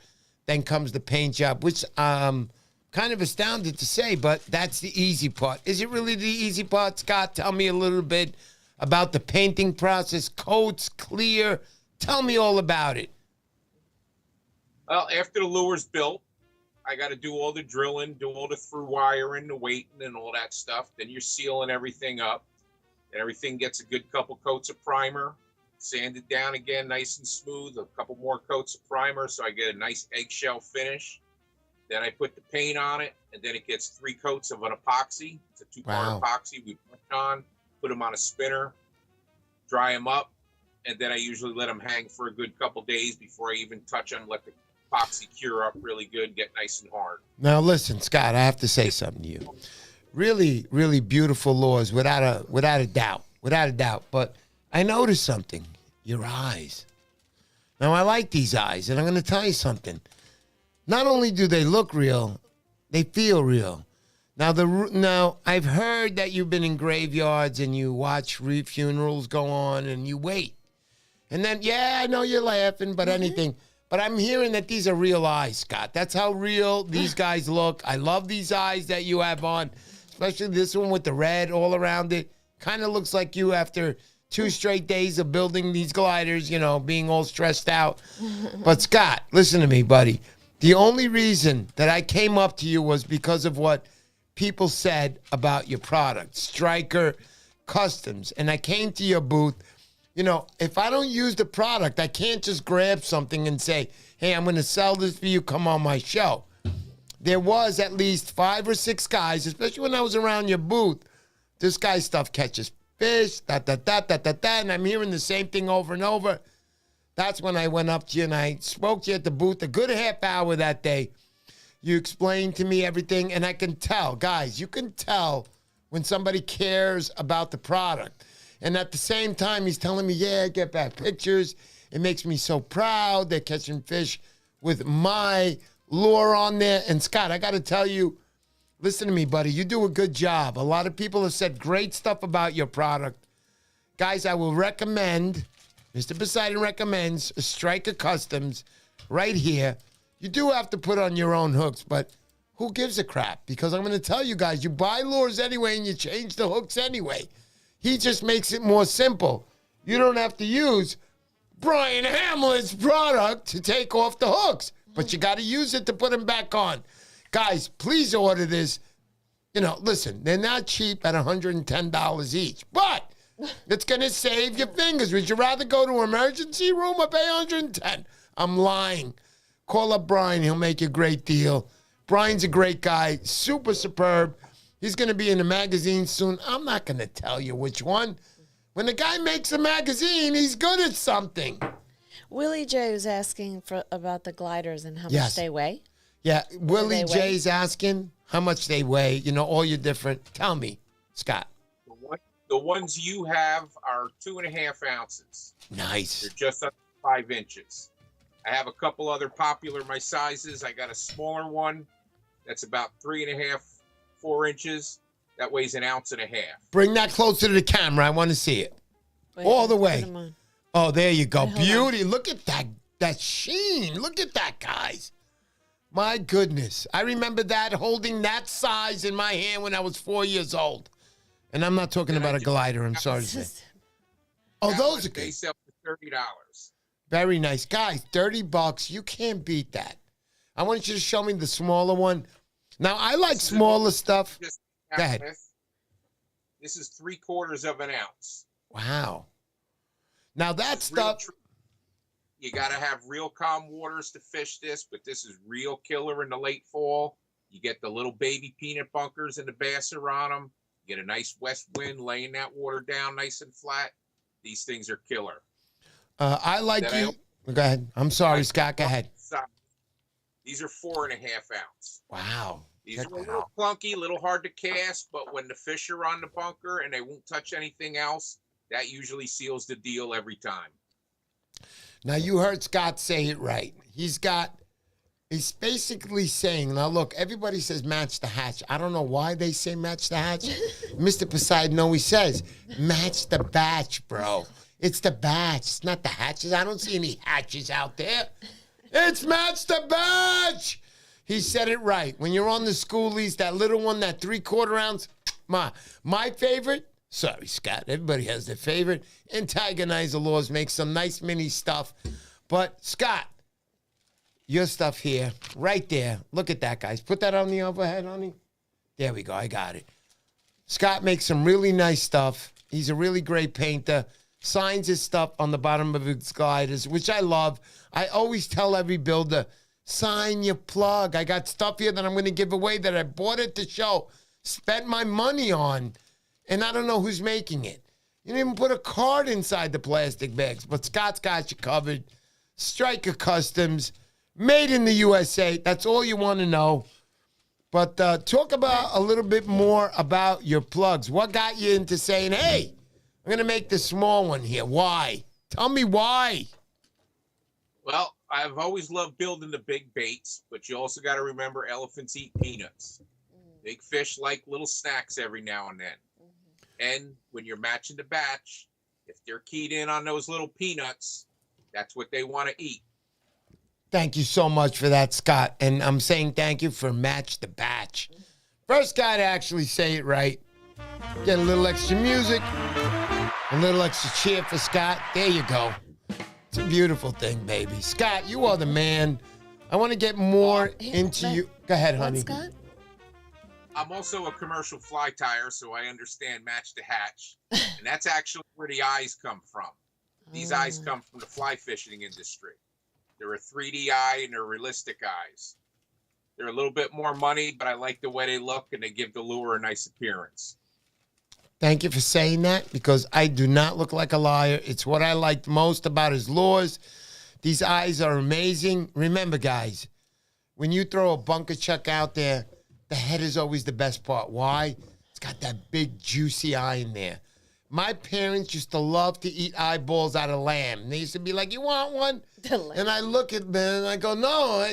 then comes the paint job, which I'm kind of astounded to say, but that's the easy part. Is it really the easy part, Scott? Tell me a little bit about the painting process, coats, clear. Tell me all about it. Well, after the lure's built, I got to do all the drilling, do all the through wiring, the weighting, and all that stuff. Then you're sealing everything up. And everything gets a good couple coats of primer, sand it down again nice and smooth, a couple more coats of primer so I get a nice eggshell finish. Then I put the paint on it, and then it gets 3 coats of an epoxy. It's a 2-part epoxy we put on, put them on a spinner, dry them up, and then I usually let them hang for a good couple days before I even touch them, let the epoxy cure up really good, get nice and hard. Now, listen, Scott, I have to say something to you. Really, really beautiful lures, without a doubt. But I noticed something, your eyes. Now, I like these eyes, and I'm going to tell you something. Not only do they look real, they feel real. Now, I've heard that you've been in graveyards and you watch funerals go on and you wait. And then, yeah, I know you're laughing, but anything. But I'm hearing that these are real eyes, Scott. That's how real these guys look. I love these eyes that you have on. Especially this one with the red all around it. Kind of looks like you after 2 straight days of building these gliders, being all stressed out. But Scott, listen to me, buddy. The only reason that I came up to you was because of what people said about your product, Stryker Customs. And I came to your booth. If I don't use the product, I can't just grab something and say, hey, I'm going to sell this for you. Come on my show. There was at least 5 or 6 guys, especially when I was around your booth. This guy's stuff catches fish, and I'm hearing the same thing over and over. That's when I went up to you and I spoke to you at the booth a good half hour that day. You explained to me everything, and I can tell, guys, you can tell when somebody cares about the product. And at the same time, he's telling me, yeah, get back pictures. It makes me so proud. They're catching fish with my lure on there. And Scott, I got to tell you, listen to me, buddy. You do a good job. A lot of people have said great stuff about your product. Guys, I will recommend, Mr. Poseidon recommends a Stryker Customs right here. You do have to put on your own hooks, but who gives a crap? Because I'm going to tell you guys, you buy lures anyway and you change the hooks anyway. He just makes it more simple. You don't have to use Brian Hamlin's product to take off the hooks, but you got to use it to put them back on. Guys, please order this. Listen, they're not cheap at $110 each, but it's going to save your fingers. Would you rather go to an emergency room or pay $110? I'm lying. Call up Brian. He'll make you a great deal. Brian's a great guy, super superb. He's going to be in a magazine soon. I'm not going to tell you which one. When the guy makes a magazine, he's good at something. Willie J was asking about the gliders and how much they weigh. Yeah, Willie J's asking how much they weigh, all your different. Tell me, Scott. The ones you have are 2.5 ounces. Nice. They're just under 5 inches. I have a couple other popular my sizes. I got a smaller one that's about 3.5, 4 inches. That weighs 1.5 ounces. Bring that closer to the camera. I want to see it. Wait, all the way. Oh, there you go. Beauty. Look at that sheen. Look at that, guys. My goodness. I remember that, holding that size in my hand when I was 4 years old. And I'm not talking about a glider. I'm sorry to say. Oh, those are good. They sell for $30. Very nice. Guys, $30. You can't beat that. I want you to show me the smaller one. Now, I like smaller stuff. Go ahead. This is 3/4 of an ounce. Wow. Now, that stuff. You got to have real calm waters to fish this, but this is real killer in the late fall. You get the little baby peanut bunkers and the bass are on them. You get a nice west wind laying that water down nice and flat. these things are killer. I like you. Go ahead. I'm sorry, Scott. Go ahead. These are 4.5 ounce. Wow. These are a little clunky, a little hard to cast, but when the fish are on the bunker and they won't touch anything else, that usually seals the deal every time. Now, you heard Scott say it right. He's basically saying, now look, everybody says match the hatch. I don't know why they say match the hatch. Mr. Poseidon always says, match the batch, bro. It's the batch. It's not the hatches. I don't see any hatches out there. It's match the batch. He said it right. When you're on the schoolies, that little one, that 3/4 ounce, my favorite, sorry, Scott, everybody has their favorite. Antagonizer Laws makes some nice mini stuff. But, Scott, your stuff here, right there. Look at that, guys. Put that on the overhead, honey. There we go. I got it. Scott makes some really nice stuff. He's a really great painter. Signs his stuff on the bottom of his gliders, which I love. I always tell every builder, sign your plug. I got stuff here that I'm going to give away that I bought at the show, spent my money on, and I don't know who's making it. You didn't even put a card inside the plastic bags, but Scott's got you covered. Stryker Customs, made in the USA. That's all you want to know. But talk about a little bit more about your plugs. What got you into saying, hey, I'm going to make the small one here? Why? Tell me why. Well, I've always loved building the big baits, but you also got to remember elephants eat peanuts. Big fish like little snacks every now and then. And when you're matching the batch, if they're keyed in on those little peanuts, that's what they want to eat. Thank you so much for that, Scott. And I'm saying thank you for match the batch. First guy to actually say it right. Get a little extra music, a little extra cheer for Scott. There you go. It's a beautiful thing, baby. Scott, you are the man. I want to get more into you. Go ahead, honey. Scott? I'm also a commercial fly tyer, so I understand match the hatch. And that's actually where the eyes come from. These eyes come from the fly fishing industry. They're a 3D eye and they're realistic eyes. They're a little bit more money, but I like the way they look and they give the lure a nice appearance. Thank you for saying that, because I do not look like a liar. It's what I liked most about his lures. These eyes are amazing. Remember, guys, when you throw a bunker chuck out there, the head is always the best part. Why? It's got that big, juicy eye in there. My parents used to love to eat eyeballs out of lamb. They used to be like, you want one? And I look at them and I go, no.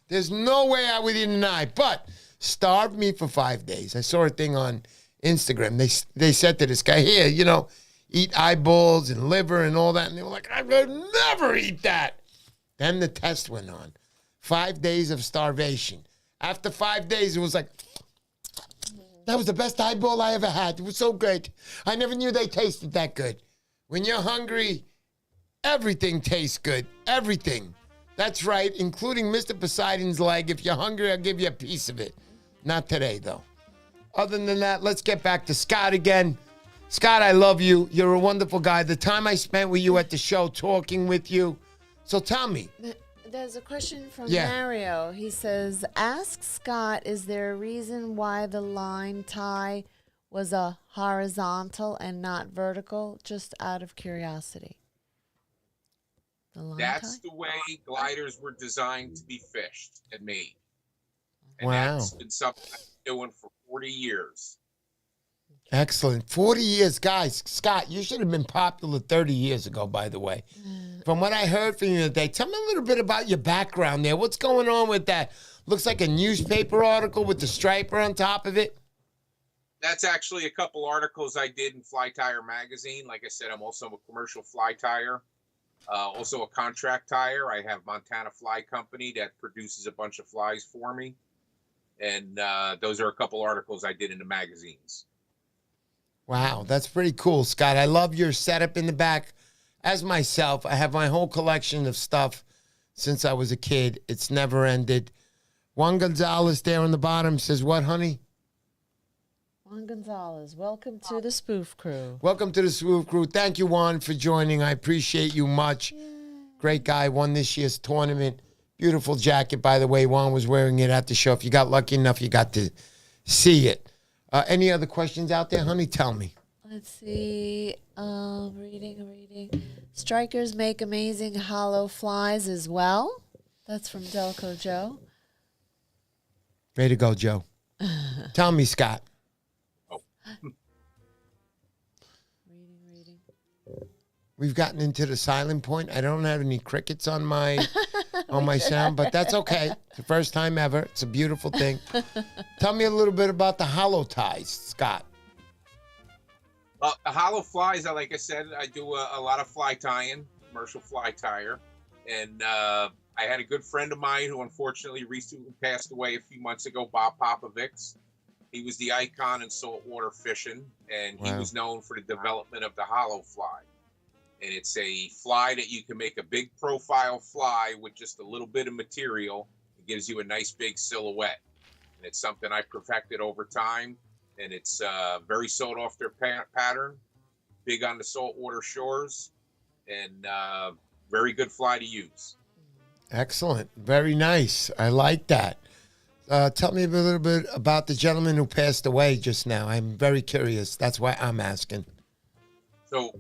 There's no way I would eat an eye. But starved me for 5 days. I saw a thing on Instagram. They said to this guy, here, eat eyeballs and liver and all that. And they were like, I would never eat that. Then the test went on. 5 days of starvation. After 5 days, it was like, that was the best eyeball I ever had. It was so great. I never knew they tasted that good. When you're hungry, everything tastes good. Everything. That's right, including Mr. Poseidon's leg. If you're hungry, I'll give you a piece of it. Not today, though. Other than that, let's get back to Scott again. Scott, I love you. You're a wonderful guy. The time I spent with you at the show talking with you. So tell me. There's a question from Mario. He says, ask Scott, is there a reason why the line tie was a horizontal and not vertical? Just out of curiosity. That's the way gliders were designed to be fished and made. And wow. That's been something I've been doing for 40 years. Excellent. 40 years. Guys, Scott, you should have been popular 30 years ago, by the way. From what I heard from you today, tell me a little bit about your background there. What's going on with that? Looks like a newspaper article with the striper on top of it. That's actually a couple articles I did in Fly Tyer magazine. Like I said, I'm also a commercial fly tyer, also a contract tyer. I have Montana Fly Company that produces a bunch of flies for me. And those are a couple articles I did in the magazines. Wow, that's pretty cool, Scott. I love your setup in the back. As myself, I have my whole collection of stuff since I was a kid. It's never ended. Juan Gonzalez there on the bottom says what, honey? Juan Gonzalez, welcome to the Spoof Crew. Welcome to the Spoof Crew. Thank you, Juan, for joining. I appreciate you much. Yay. Great guy, won this year's tournament. Beautiful jacket, by the way. Juan was wearing it at the show. If you got lucky enough, you got to see it. Any other questions out there, honey? Tell me. Let's see. Reading. Strikers make amazing hollow flies as well. That's from Delco Joe. Way to go, Joe. Tell me, Scott. Oh. Reading. We've gotten into the silent point. I don't have any crickets on my sound, but that's okay. It's the first time ever. It's a beautiful thing. Tell me a little bit about the hollow ties, Scott. The hollow flies, like I said, I do a lot of fly tying, commercial fly tyer. And I had a good friend of mine who unfortunately recently passed away a few months ago, Bob Popovics. He was the icon in saltwater fishing, and he was known for the development of the hollow fly. And it's a fly that you can make a big profile fly with just a little bit of material. It gives you a nice big silhouette. And it's something I perfected over time. And it's very sought after pattern, big on the saltwater shores, and very good fly to use. Excellent. Very nice. I like that. Tell me a little bit about the gentleman who passed away just now. I'm very curious. That's why I'm asking. So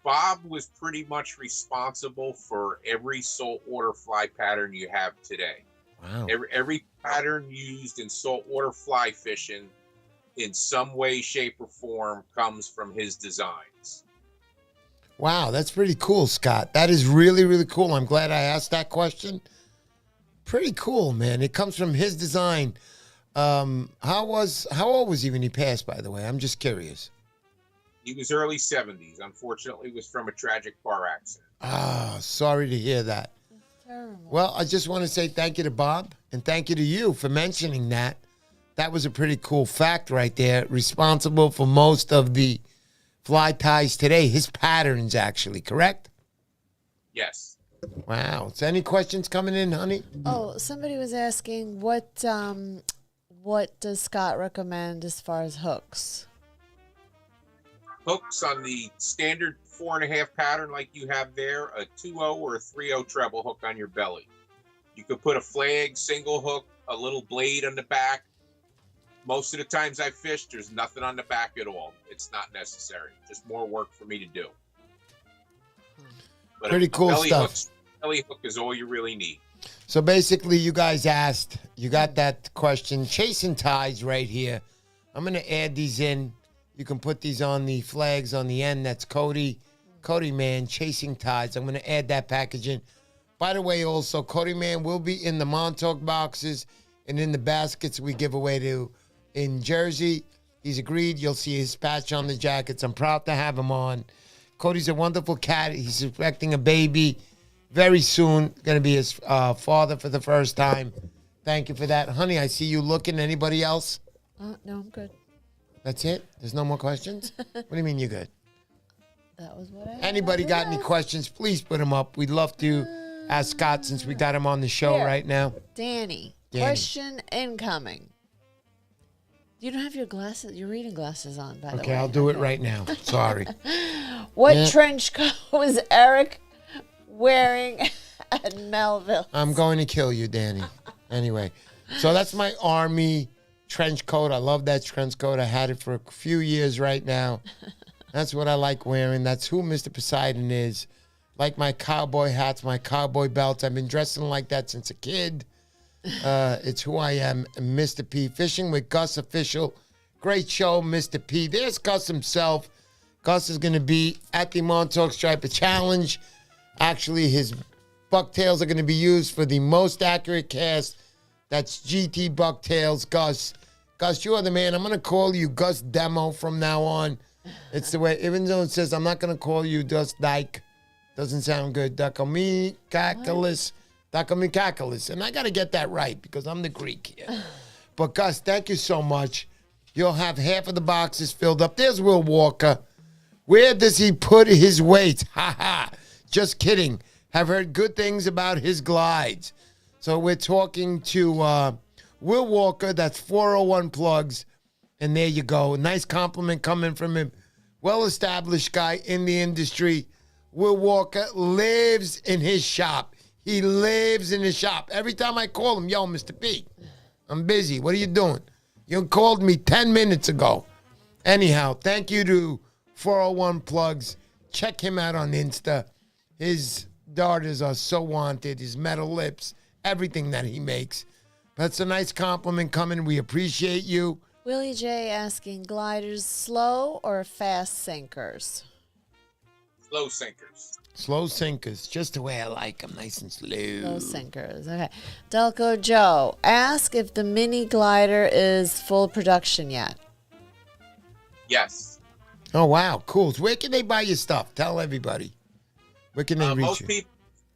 Bob was pretty much responsible for every saltwater fly pattern you have today. Wow. Every pattern used in saltwater fly fishing in some way, shape, or form comes from his designs. Wow, that's pretty cool, Scott. That is really, really cool. I'm glad I asked that question. Pretty cool, man. It comes from his design. How old was he when he passed, by the way? I'm just curious. He was early 70s. Unfortunately, was from a tragic car accident. Ah, sorry to hear that. That's terrible. Well, I just want to say thank you to Bob and thank you to you for mentioning that. That was a pretty cool fact right there. Responsible for most of the fly ties today. His patterns, actually, correct? Yes. Wow. So any questions coming in, honey? Oh, somebody was asking what does Scott recommend as far as hooks? Hooks on the standard 4.5 pattern like you have there, a 2-0 or a 3-0 treble hook on your belly. You could put a flag, single hook, a little blade on the back. Most of the times I fish, there's nothing on the back at all. It's not necessary. Just more work for me to do. But pretty cool stuff. Belly hook is all you really need. So basically, you guys asked, you got that question. Chasing ties right here. I'm going to add these in. You can put these on the flags on the end. That's Cody Man, Chasing Ties. I'm going to add that package in. By the way, also, Cody Man will be in the Montauk boxes and in the baskets we give away to in Jersey. He's agreed. You'll see his patch on the jackets. I'm proud to have him on. Cody's a wonderful cat. He's expecting a baby very soon. Going to be his father for the first time. Thank you for that. Honey, I see you looking. Anybody else? No, I'm good. That's it? There's no more questions? What do you mean you're good? That was what I had. Anybody got any questions, please put them up. We'd love to ask Scott since we got him on the show right now. Danny, question incoming. You don't have your glasses, your reading glasses on, by the way. Okay, I'll do it right now. Sorry. What trench coat was Eric wearing at Melville? I'm going to kill you, Danny. Anyway, so that's my Army trench coat. I love that trench coat. I had it for a few years right now. That's what I like wearing. That's who Mr. Poseidon is. Like my cowboy hats, my cowboy belts. I've been dressing like that since a kid. It's who I am, Mr. P. Fishing with Gus Official. Great show, Mr. P. There's Gus himself. Gus is going to be at the Montauk Striper Challenge. Actually, his bucktails are going to be used for the most accurate cast. That's GT bucktails, Gus. Gus, you are the man. I'm going to call you Gus Demo from now on. It's the way, even though it says I'm not going to call you Gus Dyke. Doesn't sound good. Dakamikalis. And I got to get that right because I'm the Greek here. But Gus, thank you so much. You'll have half of the boxes filled up. There's Will Walker. Where does he put his weight? Ha ha. Just kidding. Have heard good things about his glides. So we're talking to Will Walker. That's 401 plugs. And there you go. Nice compliment coming from him. Well-established guy in the industry. Will Walker lives in his shop. He lives in his shop. Every time I call him, yo, Mr. P, I'm busy. What are you doing? You called me 10 minutes ago. Anyhow, thank you to 401 Plugs. Check him out on Insta. His darters are so wanted. His metal lips, everything that he makes. That's a nice compliment coming. We appreciate you. Willie J asking, gliders slow or fast sinkers? Slow sinkers. Slow sinkers, just the way I like them, nice and slow. Slow sinkers, okay. Delco Joe, ask if the mini glider is full production yet. Yes. Oh, wow, cool. Where can they buy your stuff? Tell everybody. Where can they reach Most you? people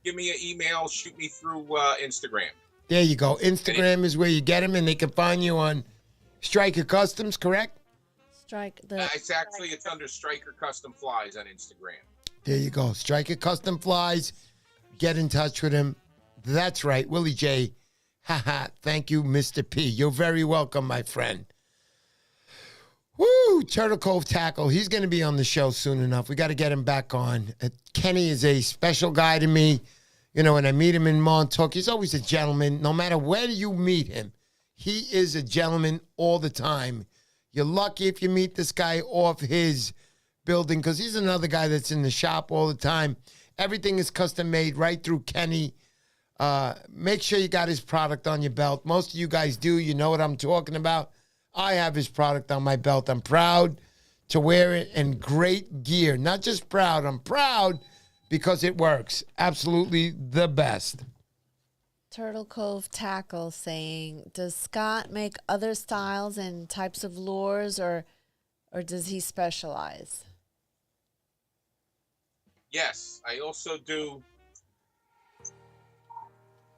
give me an email, shoot me through Instagram. There you go. Instagram is where you get them, and they can find you on Stryker Customs, correct? It's under Stryker Custom Flies on Instagram. There you go. Stryker Custom Flies. Get in touch with him. That's right, Willie J. Haha. Thank you, Mr. P. You're very welcome, my friend. Woo! Turtle Cove Tackle. He's going to be on the show soon enough. We got to get him back on. Kenny is a special guy to me. You know, when I meet him in Montauk, he's always a gentleman. No matter where you meet him, he is a gentleman all the time. You're lucky if you meet this guy off his building, because he's another guy that's in the shop all the time. Everything is custom made right through Kenny. Make sure you got his product on your belt. Most of you guys do. You know what I'm talking about. I have his product on my belt. I'm proud to wear it, and great gear. Not just proud. I'm proud because it works. Absolutely the best. Turtle Cove Tackle saying, does Scott make other styles and types of lures, or does he specialize? Yes, I also do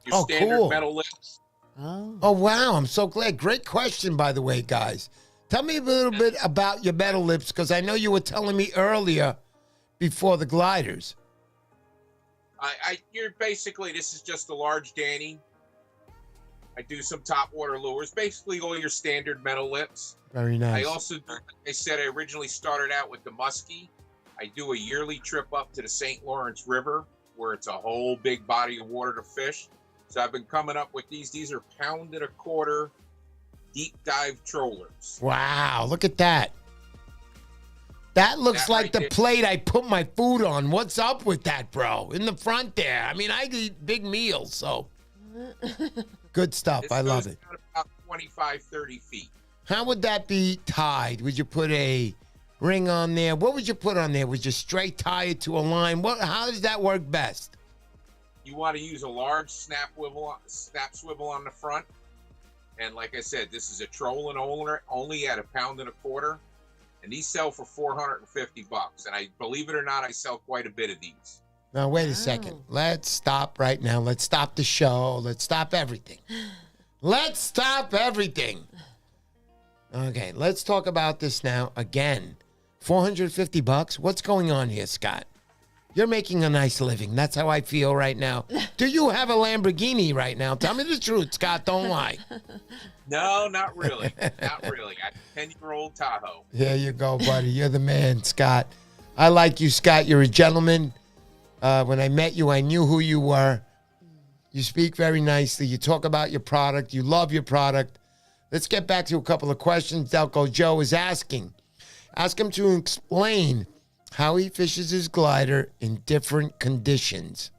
your standard cool. metal lips. Oh, wow. I'm so glad. Great question, by the way, guys. Tell me a little bit about your metal lips, because I know you were telling me earlier before the gliders. You're basically, this is just a large Danny. I do some top water lures, basically all your standard metal lips. Very nice. I also, like I said, I originally started out with the muskie. I do a yearly trip up to the St. Lawrence River, where it's a whole big body of water to fish. So I've been coming up with these. These are 1.25 pound deep dive trollers. Wow, look at that. That looks That like right the there. plate I put my food on. What's up with that, bro? In the front there. I mean, I eat big meals, so. Good stuff. This I love goes it. down about 25, 30 feet. How would that be tied? Would you put a ring on there? What would you put on there? Would you straight tie it to a line? How does that work best? You want to use a large snap swivel on the front. And like I said, this is a trolling only at 1.25 pounds. And these sell for $450. And I believe it or not, I sell quite a bit of these. Now, wait a second. Let's stop right now. Let's stop the show. Let's stop everything. Let's stop everything. Okay, let's talk about this now again. $450? What's going on here, Scott? You're making a nice living. That's how I feel right now. Do you have a Lamborghini right now? Tell me the truth, Scott. Don't lie. No, not really. Not really. I have a 10-year-old Tahoe. There you go, buddy. You're the man, Scott. I like you, Scott. You're a gentleman. When I met you, I knew who you were. You speak very nicely. You talk about your product. You love your product. Let's get back to a couple of questions Delco Joe is asking. Ask him to explain how he fishes his glider in different conditions.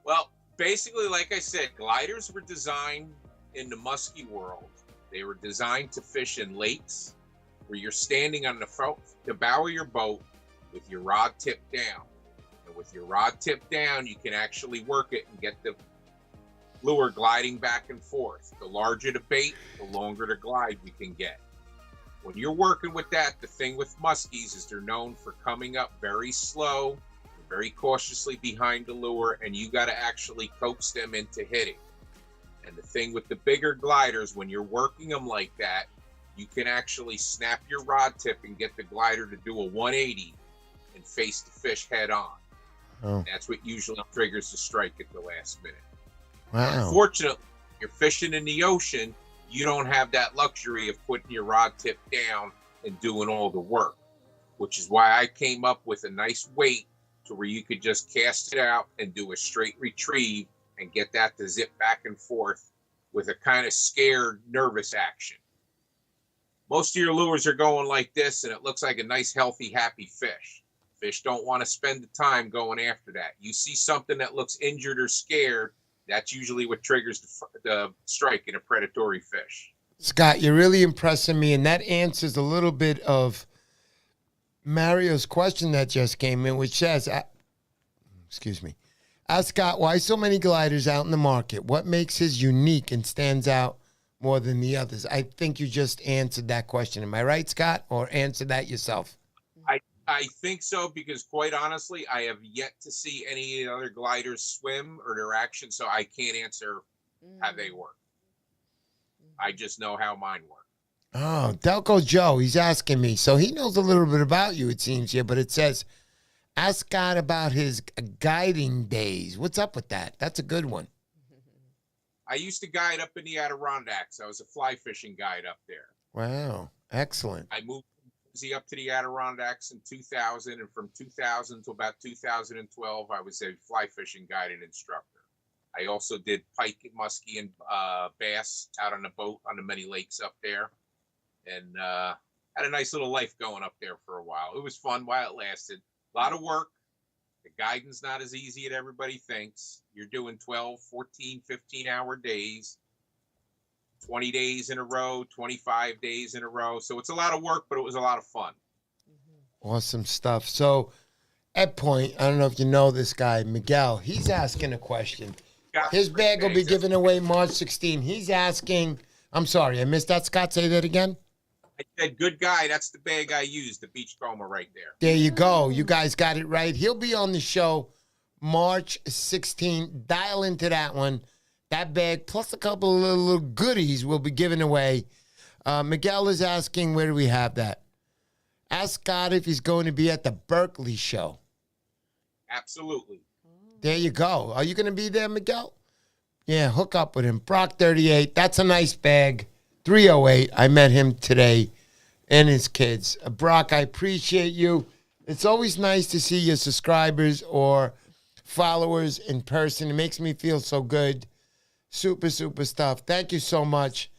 Well, basically, like I said, gliders were designed in the musky world. They were designed to fish in lakes where you're standing on the bow of your boat with your rod tipped down. And with your rod tipped down, you can actually work it and get the lure gliding back and forth. The larger the bait, the longer the glide you can get. When you're working with that, the thing with muskies is they're known for coming up very slow, very cautiously behind the lure, and you got to actually coax them into hitting. And the thing with the bigger gliders, when you're working them like that, you can actually snap your rod tip and get the glider to do a 180 and face the fish head on. Oh. That's what usually triggers the strike at the last minute. Wow. Unfortunately, you're fishing in the ocean, you don't have that luxury of putting your rod tip down and doing all the work, which is why I came up with a nice weight to where you could just cast it out and do a straight retrieve and get that to zip back and forth with a kind of scared, nervous action. Most of your lures are going like this, and it looks like a nice, healthy, happy fish. Fish don't want to spend the time going after that. You see something that looks injured or scared, that's usually what triggers the strike in a predatory fish. Scott, you're really impressing me, and that answers a little bit of Mario's question that just came in, which says, excuse me, ask Scott, why so many gliders out in the market? What makes his unique and stands out more than the others? I think you just answered that question. Am I right, Scott? Or answer that yourself? I think so, because quite honestly, I have yet to see any other gliders swim or their action, so I can't answer how they work. I just know how mine work. Oh, Delco Joe, he's asking me. So he knows a little bit about you, it seems here, but it says, ask Scott about his guiding days. What's up with that? That's a good one. I used to guide up in the Adirondacks. I was a fly fishing guide up there. Wow, excellent. I moved up to the Adirondacks in 2000, and from 2000 to about 2012, I was a fly fishing guide and instructor. I also did pike, muskie, and bass out on the boat on the many lakes up there, and had a nice little life going up there for a while. It was fun while it lasted. A lot of work. The guiding's not as easy as everybody thinks. You're doing 12, 14, 15-hour days, 20 days in a row, 25 days in a row. So it's a lot of work, but it was a lot of fun. Awesome stuff. So at Point, I don't know if you know this guy, Miguel, he's asking a question. His bag will be given away March 16. He's asking, I'm sorry, I missed that, Scott. Say that again. I said, good guy. That's the bag I used, the Beachcomber right there. There you go. You guys got it right. He'll be on the show March 16. Dial into that one. That bag, plus a couple of little goodies will be given away. Miguel is asking, where do we have that? Ask Scott if he's going to be at the Berkeley show. Absolutely. There you go. Are you going to be there, Miguel? Yeah, hook up with him. Brock 38. That's a nice bag. 308. I met him today and his kids. Brock, I appreciate you. It's always nice to see your subscribers or followers in person. It makes me feel so good. Super, super stuff. Thank you so much.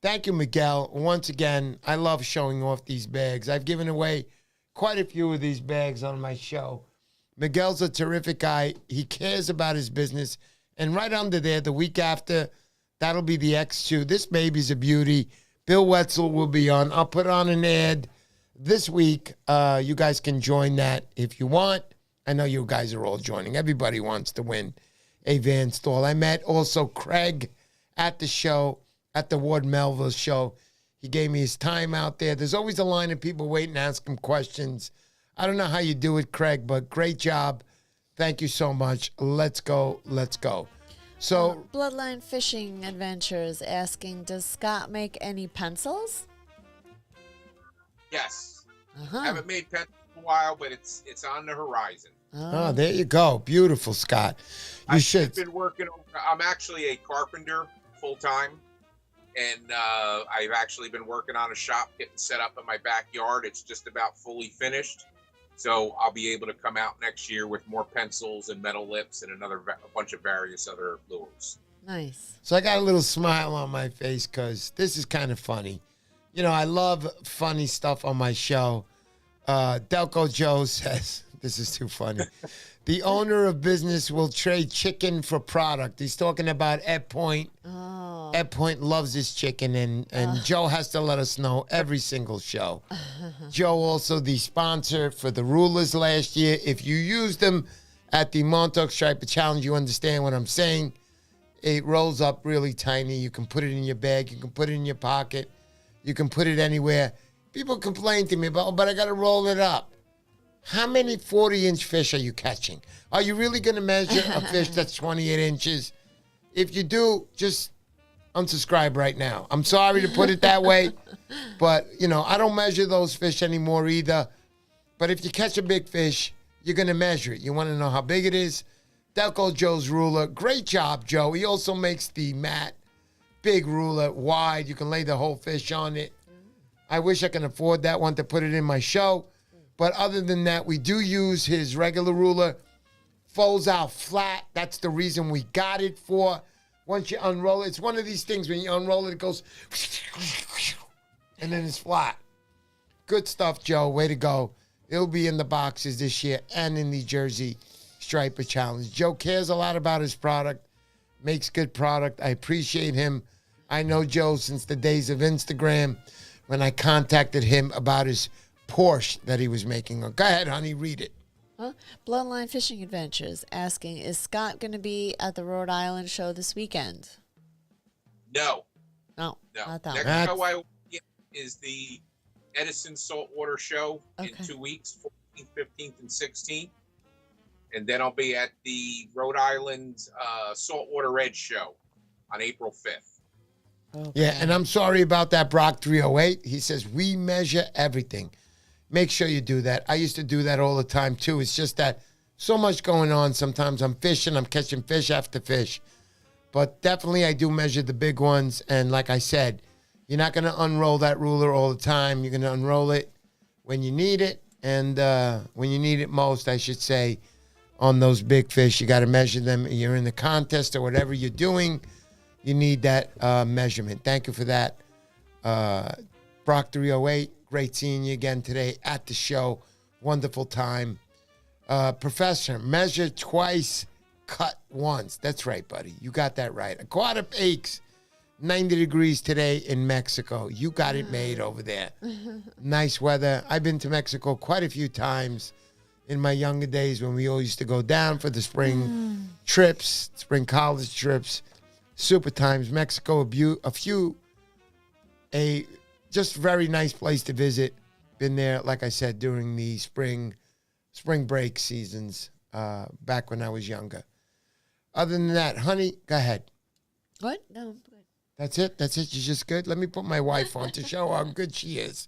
Thank you, Miguel. Once again, I love showing off these bags. I've given away quite a few of these bags on my show. Miguel's a terrific guy. He cares about his business. And right under there, the week after, that'll be the X2. This baby's a beauty. Bill Wetzel will be on. I'll put on an ad this week. You guys can join that if you want. I know you guys are all joining. Everybody wants to win a Van Stall. I met also Craig at the show, at the Ward Melville show. He gave me his time out there. There's always a line of people waiting to ask him questions. I don't know how you do it, Craig, but great job. Thank you so much. Let's go. Let's go. So Bloodline Fishing Adventures asking, does Scott make any pencils? Yes. Haven't made pencils in a while, but it's on the horizon. Oh, there you go. Beautiful, Scott. I've been working. I'm actually a carpenter full time, and I've actually been working on a shop getting set up in my backyard. It's just about fully finished, so I'll be able to come out next year with more pencils and metal lips and a bunch of various other lures. Nice. So I got a little smile on my face because this is kind of funny. You know, I love funny stuff on my show. Delco Joe says, this is too funny. The owner of business will trade chicken for product. He's talking about Ed Point. Oh. Ed Point loves his chicken, and Joe has to let us know every single show. Joe also the sponsor for the rulers last year. If you used them at the Montauk Striper Challenge, you understand what I'm saying. It rolls up really tiny. You can put it in your bag. You can put it in your pocket. You can put it anywhere. People complain to me about, but I got to roll it up. How many 40-inch fish are you catching? Are you really going to measure a fish that's 28 inches? If you do, just unsubscribe right now. I'm sorry to put it that way, but, you know, I don't measure those fish anymore either. But if you catch a big fish, you're going to measure it. You want to know how big it is? Delco Joe's ruler. Great job, Joe. He also makes the mat, big ruler, wide. You can lay the whole fish on it. I wish I can afford that one to put it in my show. But other than that, we do use his regular ruler. Folds out flat. That's the reason we got it for. Once you unroll it, it's one of these things when you unroll it, it goes, and then it's flat. Good stuff, Joe. Way to go. It'll be in the boxes this year and in the Jersey Striper Challenge. Joe cares a lot about his product, makes good product. I appreciate him. I know Joe since the days of Instagram when I contacted him about his Porsche that he was making. Go ahead, honey, read it. Huh? Bloodline Fishing Adventures asking, is Scott going to be at the Rhode Island show this weekend? No. No. Not that Next one. show I will get is the Edison Saltwater Show in 2 weeks, 14th, 15th, and 16th. And then I'll be at the Rhode Island Saltwater Edge Show on April 5th. Okay. Yeah, and I'm sorry about that, Brock 308. He says, we measure everything. Make sure you do that. I used to do that all the time, too. It's just that so much going on. Sometimes I'm fishing. I'm catching fish after fish. But definitely I do measure the big ones. And like I said, you're not going to unroll that ruler all the time. You're going to unroll it when you need it. And when you need it most, I should say, on those big fish, you got to measure them. You're in the contest or whatever you're doing, you need that measurement. Thank you for that. Brock 308, great seeing you again today at the show. Wonderful time. Professor, measure twice, cut once. That's right, buddy. You got that right. Aquatic Aches, 90 degrees today in Mexico. You got it made over there. Nice weather. I've been to Mexico quite a few times in my younger days when we all used to go down for the spring trips, spring college trips. Super times. Mexico, a just very nice place to visit. Been there, like I said, during the spring break seasons back when I was younger. Other than that, honey, go ahead. What? No, I'm good. That's it? That's it? You're just good? Let me put my wife on to show how good she is.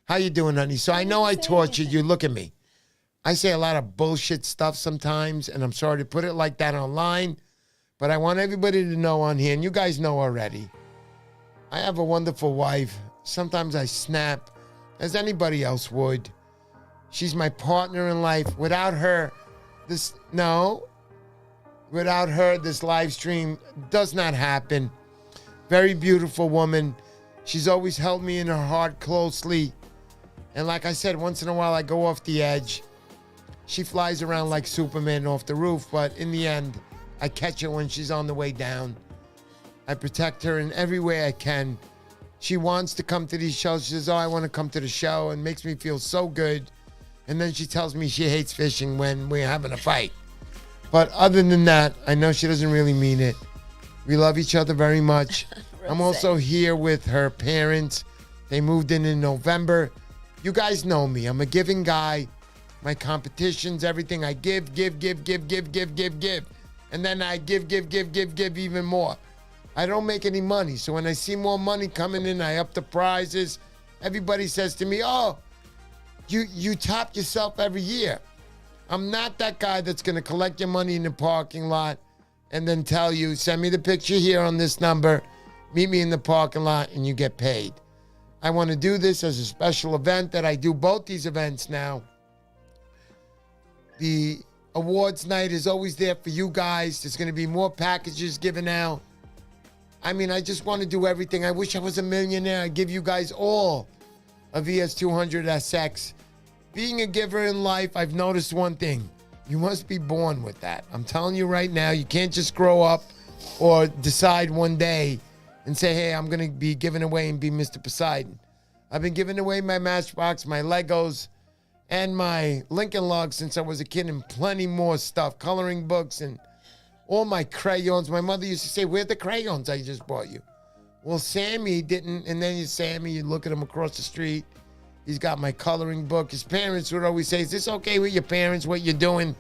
How you doing, honey? So I know I tortured you. Look at me. I say a lot of bullshit stuff sometimes, and I'm sorry to put it like that online, but I want everybody to know on here, and you guys know already, I have a wonderful wife. Sometimes I snap, as anybody else would. She's my partner in life. Without her, this live stream does not happen. Very beautiful woman. She's always held me in her heart closely. And like I said, once in a while I go off the edge. She flies around like Superman off the roof, but in the end, I catch her when she's on the way down. I protect her in every way I can. She wants to come to these shows. She says, I want to come to the show, and makes me feel so good. And then she tells me she hates fishing when we're having a fight. But other than that, I know she doesn't really mean it. We love each other very much. I'm also here with her parents. They moved in November. You guys know me. I'm a giving guy. My competitions, everything I give. And then I give even more. I don't make any money. So when I see more money coming in, I up the prizes. Everybody says to me, oh, you top yourself every year. I'm not that guy that's going to collect your money in the parking lot and then tell you, send me the picture here on this number, meet me in the parking lot, and you get paid. I want to do this as a special event that I do both these events now. The awards night is always there for you guys. There's going to be more packages given out. I mean, I just want to do everything. I wish I was a millionaire. I'd give you guys all a VS200 SX. Being a giver in life, I've noticed one thing. You must be born with that. I'm telling you right now, you can't just grow up or decide one day and say, hey, I'm going to be giving away and be Mr. Poseidon. I've been giving away my Matchbox, my Legos, and my Lincoln Logs since I was a kid, and plenty more stuff, coloring books and all my crayons. My mother used to say, where are the crayons I just bought you? Well, Sammy didn't, and then you look at him across the street. He's got my coloring book. His parents would always say, is this okay with your parents, what you're doing?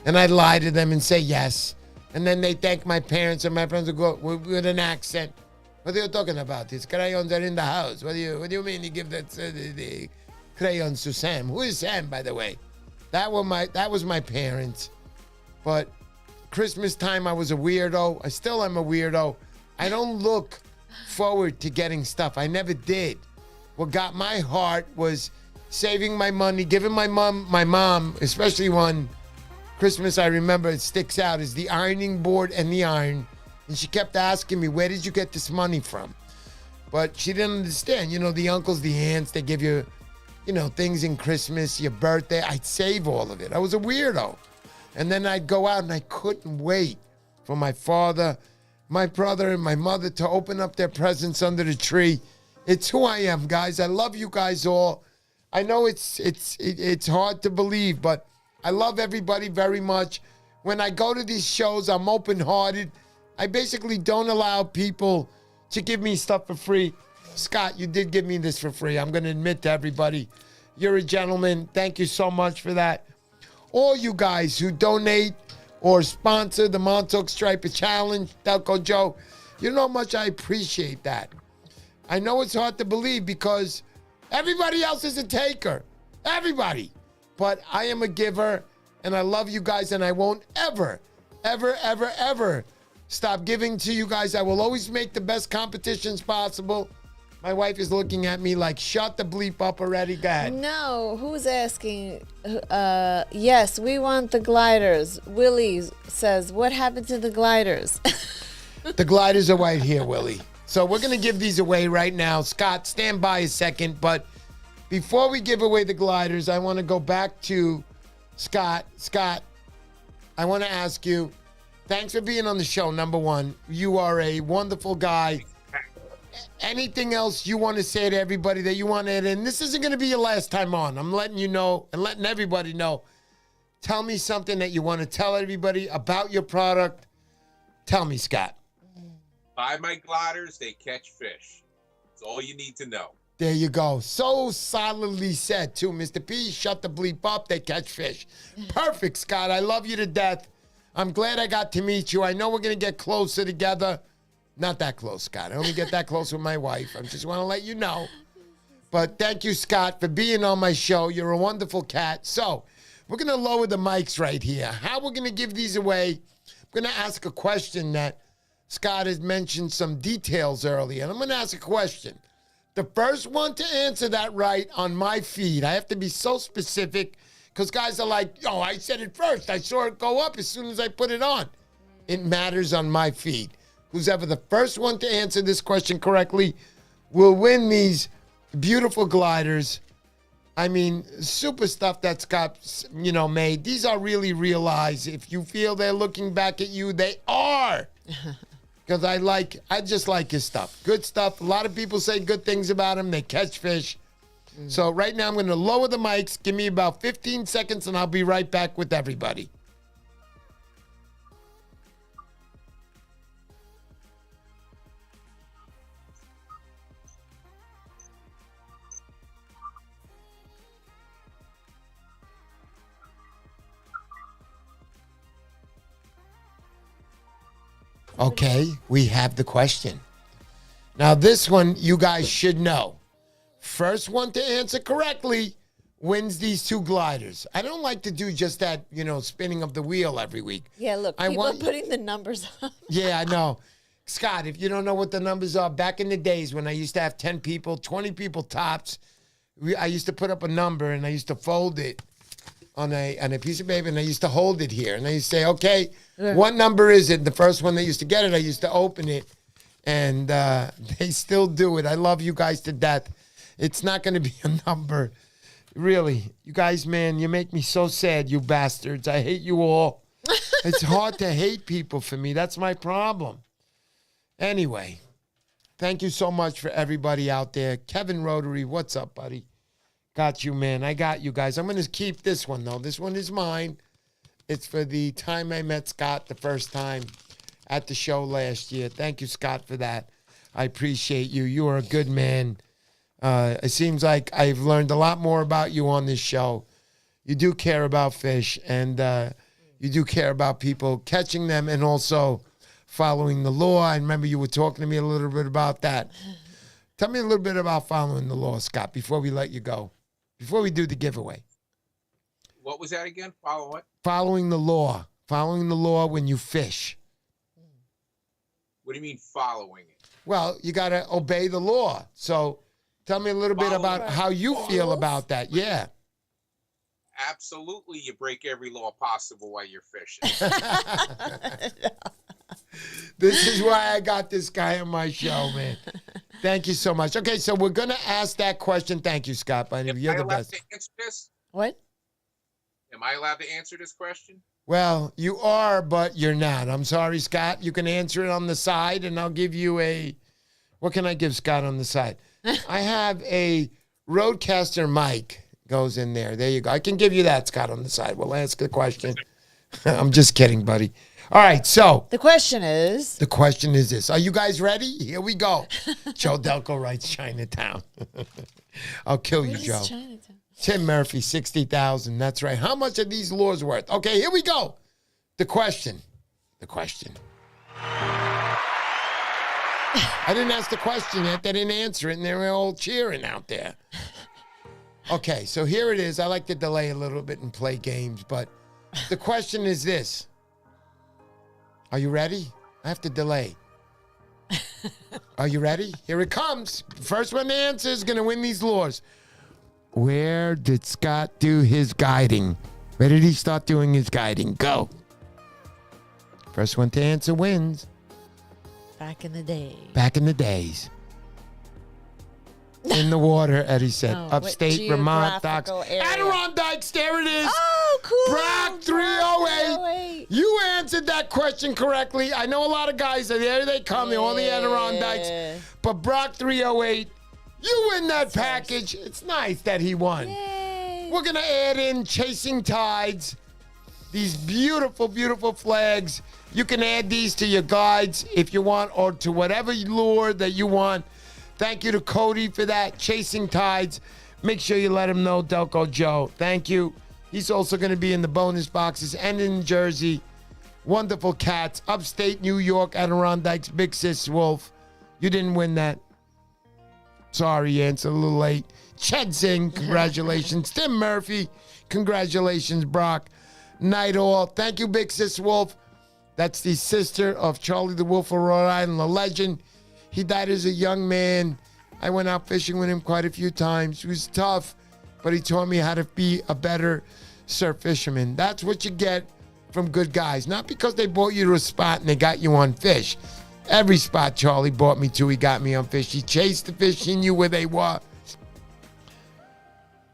And I'd lie to them and say yes. And then they thank my parents, and my friends would go with an accent. What are you talking about? These crayons are in the house. What do you mean you give that the crayons to Sam? Who is Sam, by the way? That was my parents. But Christmas time, I was a weirdo. I still am a weirdo. I don't look forward to getting stuff. I never did. What got my heart was saving my money, giving my mom, especially one Christmas I remember, it sticks out, is the ironing board and the iron. And she kept asking me, where did you get this money from? But she didn't understand. You know, the uncles, the aunts, they give you, you know, things in Christmas, your birthday. I'd save all of it. I was a weirdo. And then I'd go out and I couldn't wait for my father, my brother, and my mother to open up their presents under the tree. It's who I am, guys. I love you guys all. I know it's hard to believe, but I love everybody very much. When I go to these shows, I'm open-hearted. I basically don't allow people to give me stuff for free. Scott, you did give me this for free. I'm going to admit to everybody, you're a gentleman. Thank you so much for that. All you guys who donate or sponsor the Montauk Striper Challenge, Delco Joe, you know how much I appreciate that. I know it's hard to believe because everybody else is a taker. Everybody. But I am a giver, and I love you guys, and I won't ever, ever, ever, ever stop giving to you guys. I will always make the best competitions possible. My wife is looking at me like, shut the bleep up already. Go ahead. No, who's asking? Yes, we want the gliders. Willie says, what happened to the gliders? The gliders are right here, Willie. So we're going to give these away right now. Scott, stand by a second. But before we give away the gliders, I want to go back to Scott. Scott, I want to ask you, thanks for being on the show, number one. You are a wonderful guy. Anything else you want to say to everybody that you want to add in? This isn't going to be your last time on. I'm letting you know and letting everybody know. Tell me something that you want to tell everybody about your product. Tell me, Scott. Buy my gliders, they catch fish. That's all you need to know. There you go. So solidly said, too. Mr. P, shut the bleep up. They catch fish. Perfect, Scott. I love you to death. I'm glad I got to meet you. I know we're going to get closer together. Not that close, Scott. I only get that close with my wife. I just want to let you know. But thank you, Scott, for being on my show. You're a wonderful cat. So we're going to lower the mics right here. How we're going to give these away, I'm going to ask a question that Scott has mentioned some details earlier. And I'm going to ask a question. The first one to answer that right on my feed, I have to be so specific because guys are like, oh, I said it first. I saw it go up as soon as I put it on. It matters on my feed. Who's ever the first one to answer this question correctly will win these beautiful gliders. I mean, super stuff that Scott, you know, made. These are really real eyes. If you feel they're looking back at you, they are. Because I just like his stuff. Good stuff. A lot of people say good things about him. They catch fish. So right now I'm going to lower the mics. Give me about 15 seconds and I'll be right back with everybody. Okay, we have the question. Now, this one you guys should know. First one to answer correctly wins these two gliders. I don't like to do just that, you know, spinning of the wheel every week. Yeah, look, people are putting the numbers up. Yeah, I know. Scott, if you don't know what the numbers are, back in the days when I used to have 10 people, 20 people tops, I used to put up a number and I used to fold it on a piece of paper, and I used to hold it here. And I used to say, okay, what number is it? The first one that used to get it, I used to open it. And they still do it. I love you guys to death. It's not going to be a number. Really. You guys, man, you make me so sad, you bastards. I hate you all. It's hard to hate people for me. That's my problem. Anyway, thank you so much for everybody out there. Kevin Rotary, what's up, buddy? Got you, man. I got you guys. I'm going to keep this one, though. This one is mine. It's for the time I met Scott the first time at the show last year. Thank you, Scott, for that. I appreciate you. You are a good man. It seems like I've learned a lot more about you on this show. You do care about fish, and you do care about people catching them and also following the law. I remember you were talking to me a little bit about that. Tell me a little bit about following the law, Scott, before we let you go, before we do the giveaway. What was that again? Follow what? Following the law. Following the law when you fish. What do you mean following it? Well, you got to obey the law. So tell me a little bit about how you feel about that. Yeah. Absolutely, you break every law possible while you're fishing. This is why I got this guy on my show, man. Thank you so much. Okay, so we're going to ask that question. Thank you, Scott. You're the best. To answer this? What? Am I allowed to answer this question? Well, you are, but you're not. I'm sorry, Scott. You can answer it on the side, and I'll give you a... What can I give Scott on the side? I have a Roadcaster mic goes in there. There you go. I can give you that, Scott, on the side. We'll ask the question. I'm just kidding, buddy. All right, so... The question is... The question is this. Are you guys ready? Here we go. Joe Delco writes Chinatown. I'll kill you, Joe. Chinatown? Tim Murphy, 60,000. That's right. How much are these lures worth? Okay, here we go. The question. The question. I didn't ask the question yet. They didn't answer it, and they were all cheering out there. Okay, so here it is. I like to delay a little bit and play games, but the question is this. Are you ready? I have to delay. Are you ready? Here it comes. First one to answer is going to win these lures. Where did Scott do his guiding? Where did he start doing his guiding? Go. First one to answer wins. Back in the day. Back in the days. In the water, Eddie said. Oh, Upstate Vermont docks. area? Adirondacks, there it is. Oh, cool. Brock 308. You answered that question correctly. I know a lot of guys, there they come, all the Adirondacks. But Brock 308, you win that package. Nice. It's nice that he won. Yay. We're going to add in Chasing Tides, these beautiful, beautiful flags. You can add these to your guides if you want, or to whatever lure that you want. Thank you to Cody for that. Chasing Tides. Make sure you let him know, Delco Joe. Thank you. He's also going to be in the bonus boxes and in Jersey. Wonderful cats. Upstate New York, Adirondacks, Big Sis Wolf. You didn't win that. Sorry, Ants, a little late. Ched Singh, congratulations. Tim Murphy, congratulations, Brock. Night all. Thank you, Big Sis Wolf. That's the sister of Charlie the Wolf of Rhode Island, the legend. He died as a young man. I went out fishing with him quite a few times. He was tough, but he taught me how to be a better surf fisherman. That's what you get from good guys. Not because they brought you to a spot and they got you on fish. Every spot Charlie brought me to, he got me on fish. He chased the fish. He knew where they were.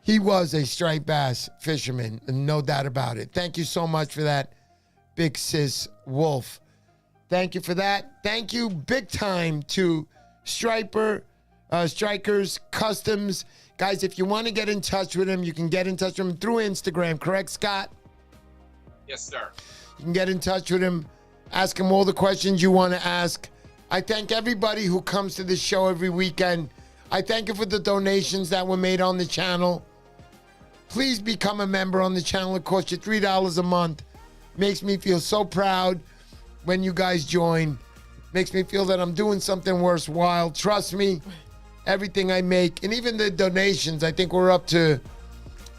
He was a striped bass fisherman, no doubt about it. Thank you so much for that, Big Sis Wolf. Thank you for that. Thank you big time to Striper, Strikers, Customs. Guys, if you want to get in touch with him, you can get in touch with him through Instagram. Correct, Scott? Yes, sir. You can get in touch with him. Ask him all the questions you want to ask. I thank everybody who comes to this show every weekend. I thank you for the donations that were made on the channel. Please become a member on the channel. It costs you $3 a month. Makes me feel so proud when you guys join. Makes me feel that I'm doing something worthwhile. Trust me, everything I make, and even the donations, I think we're up to,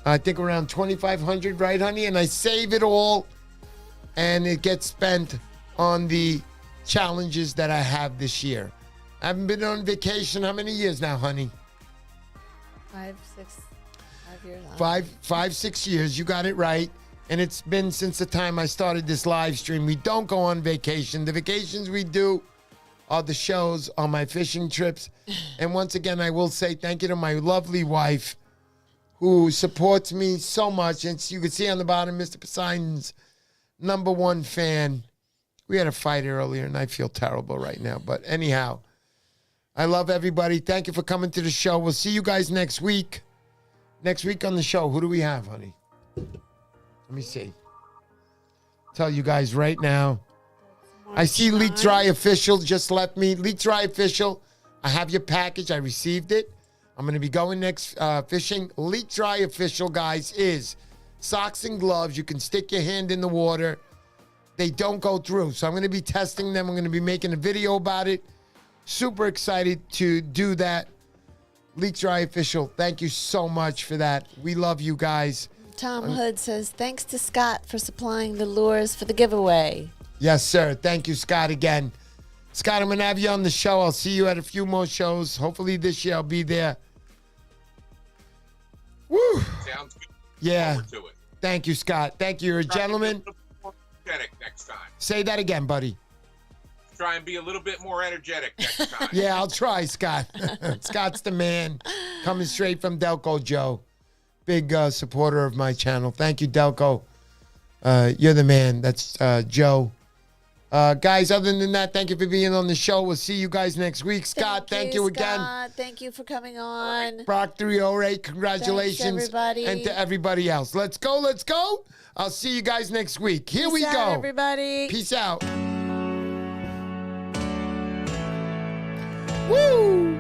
around 2,500, right, honey? And I save it all, and it gets spent on the challenges that I have this year. I haven't been on vacation. How many years now, honey? 5 years. 5, 6 years. You got it right. And it's been since the time I started this live stream. We don't go on vacation. The vacations we do are the shows on my fishing trips. And once again, I will say thank you to my lovely wife who supports me so much. And you can see on the bottom, Mr. Poseidon's #1 fan. We had a fight earlier, and I feel terrible right now. But anyhow, I love everybody. Thank you for coming to the show. We'll see you guys next week. Next week on the show, who do we have, honey? Let me see. Tell you guys right now. I see Leak Dry Official just left me. Leak Dry Official, I have your package. I received it. I'm going to be going next fishing. Leak Dry Official, guys, is socks and gloves. You can stick your hand in the water. They don't go through. So I'm going to be testing them. I'm going to be making a video about it. Super excited to do that. Leak Dry Official, thank you so much for that. We love you guys. Tom Hood says, thanks to Scott for supplying the lures for the giveaway. Yes, sir. Thank you, Scott, again. Scott, I'm going to have you on the show. I'll see you at a few more shows. Hopefully this year I'll be there. Woo. Sounds good. Yeah. Forward to it. Thank you, Scott. Thank you. You're a gentleman. Next time. Say that again, buddy. try and be a little bit more energetic next time. Yeah, I'll try, Scott. Scott's the man. Coming straight from Delco Joe. Big supporter of my channel. Thank you, Delco. You're the man. That's Joe. Guys, other than that, thank you for being on the show. We'll see you guys next week. Scott, thank you again. Scott. Thank you for coming on. Brock 308, congratulations. Thanks, everybody. And to everybody else. Let's go, let's go. I'll see you guys next week. Here we Peace go. out, everybody. Peace out. Woo!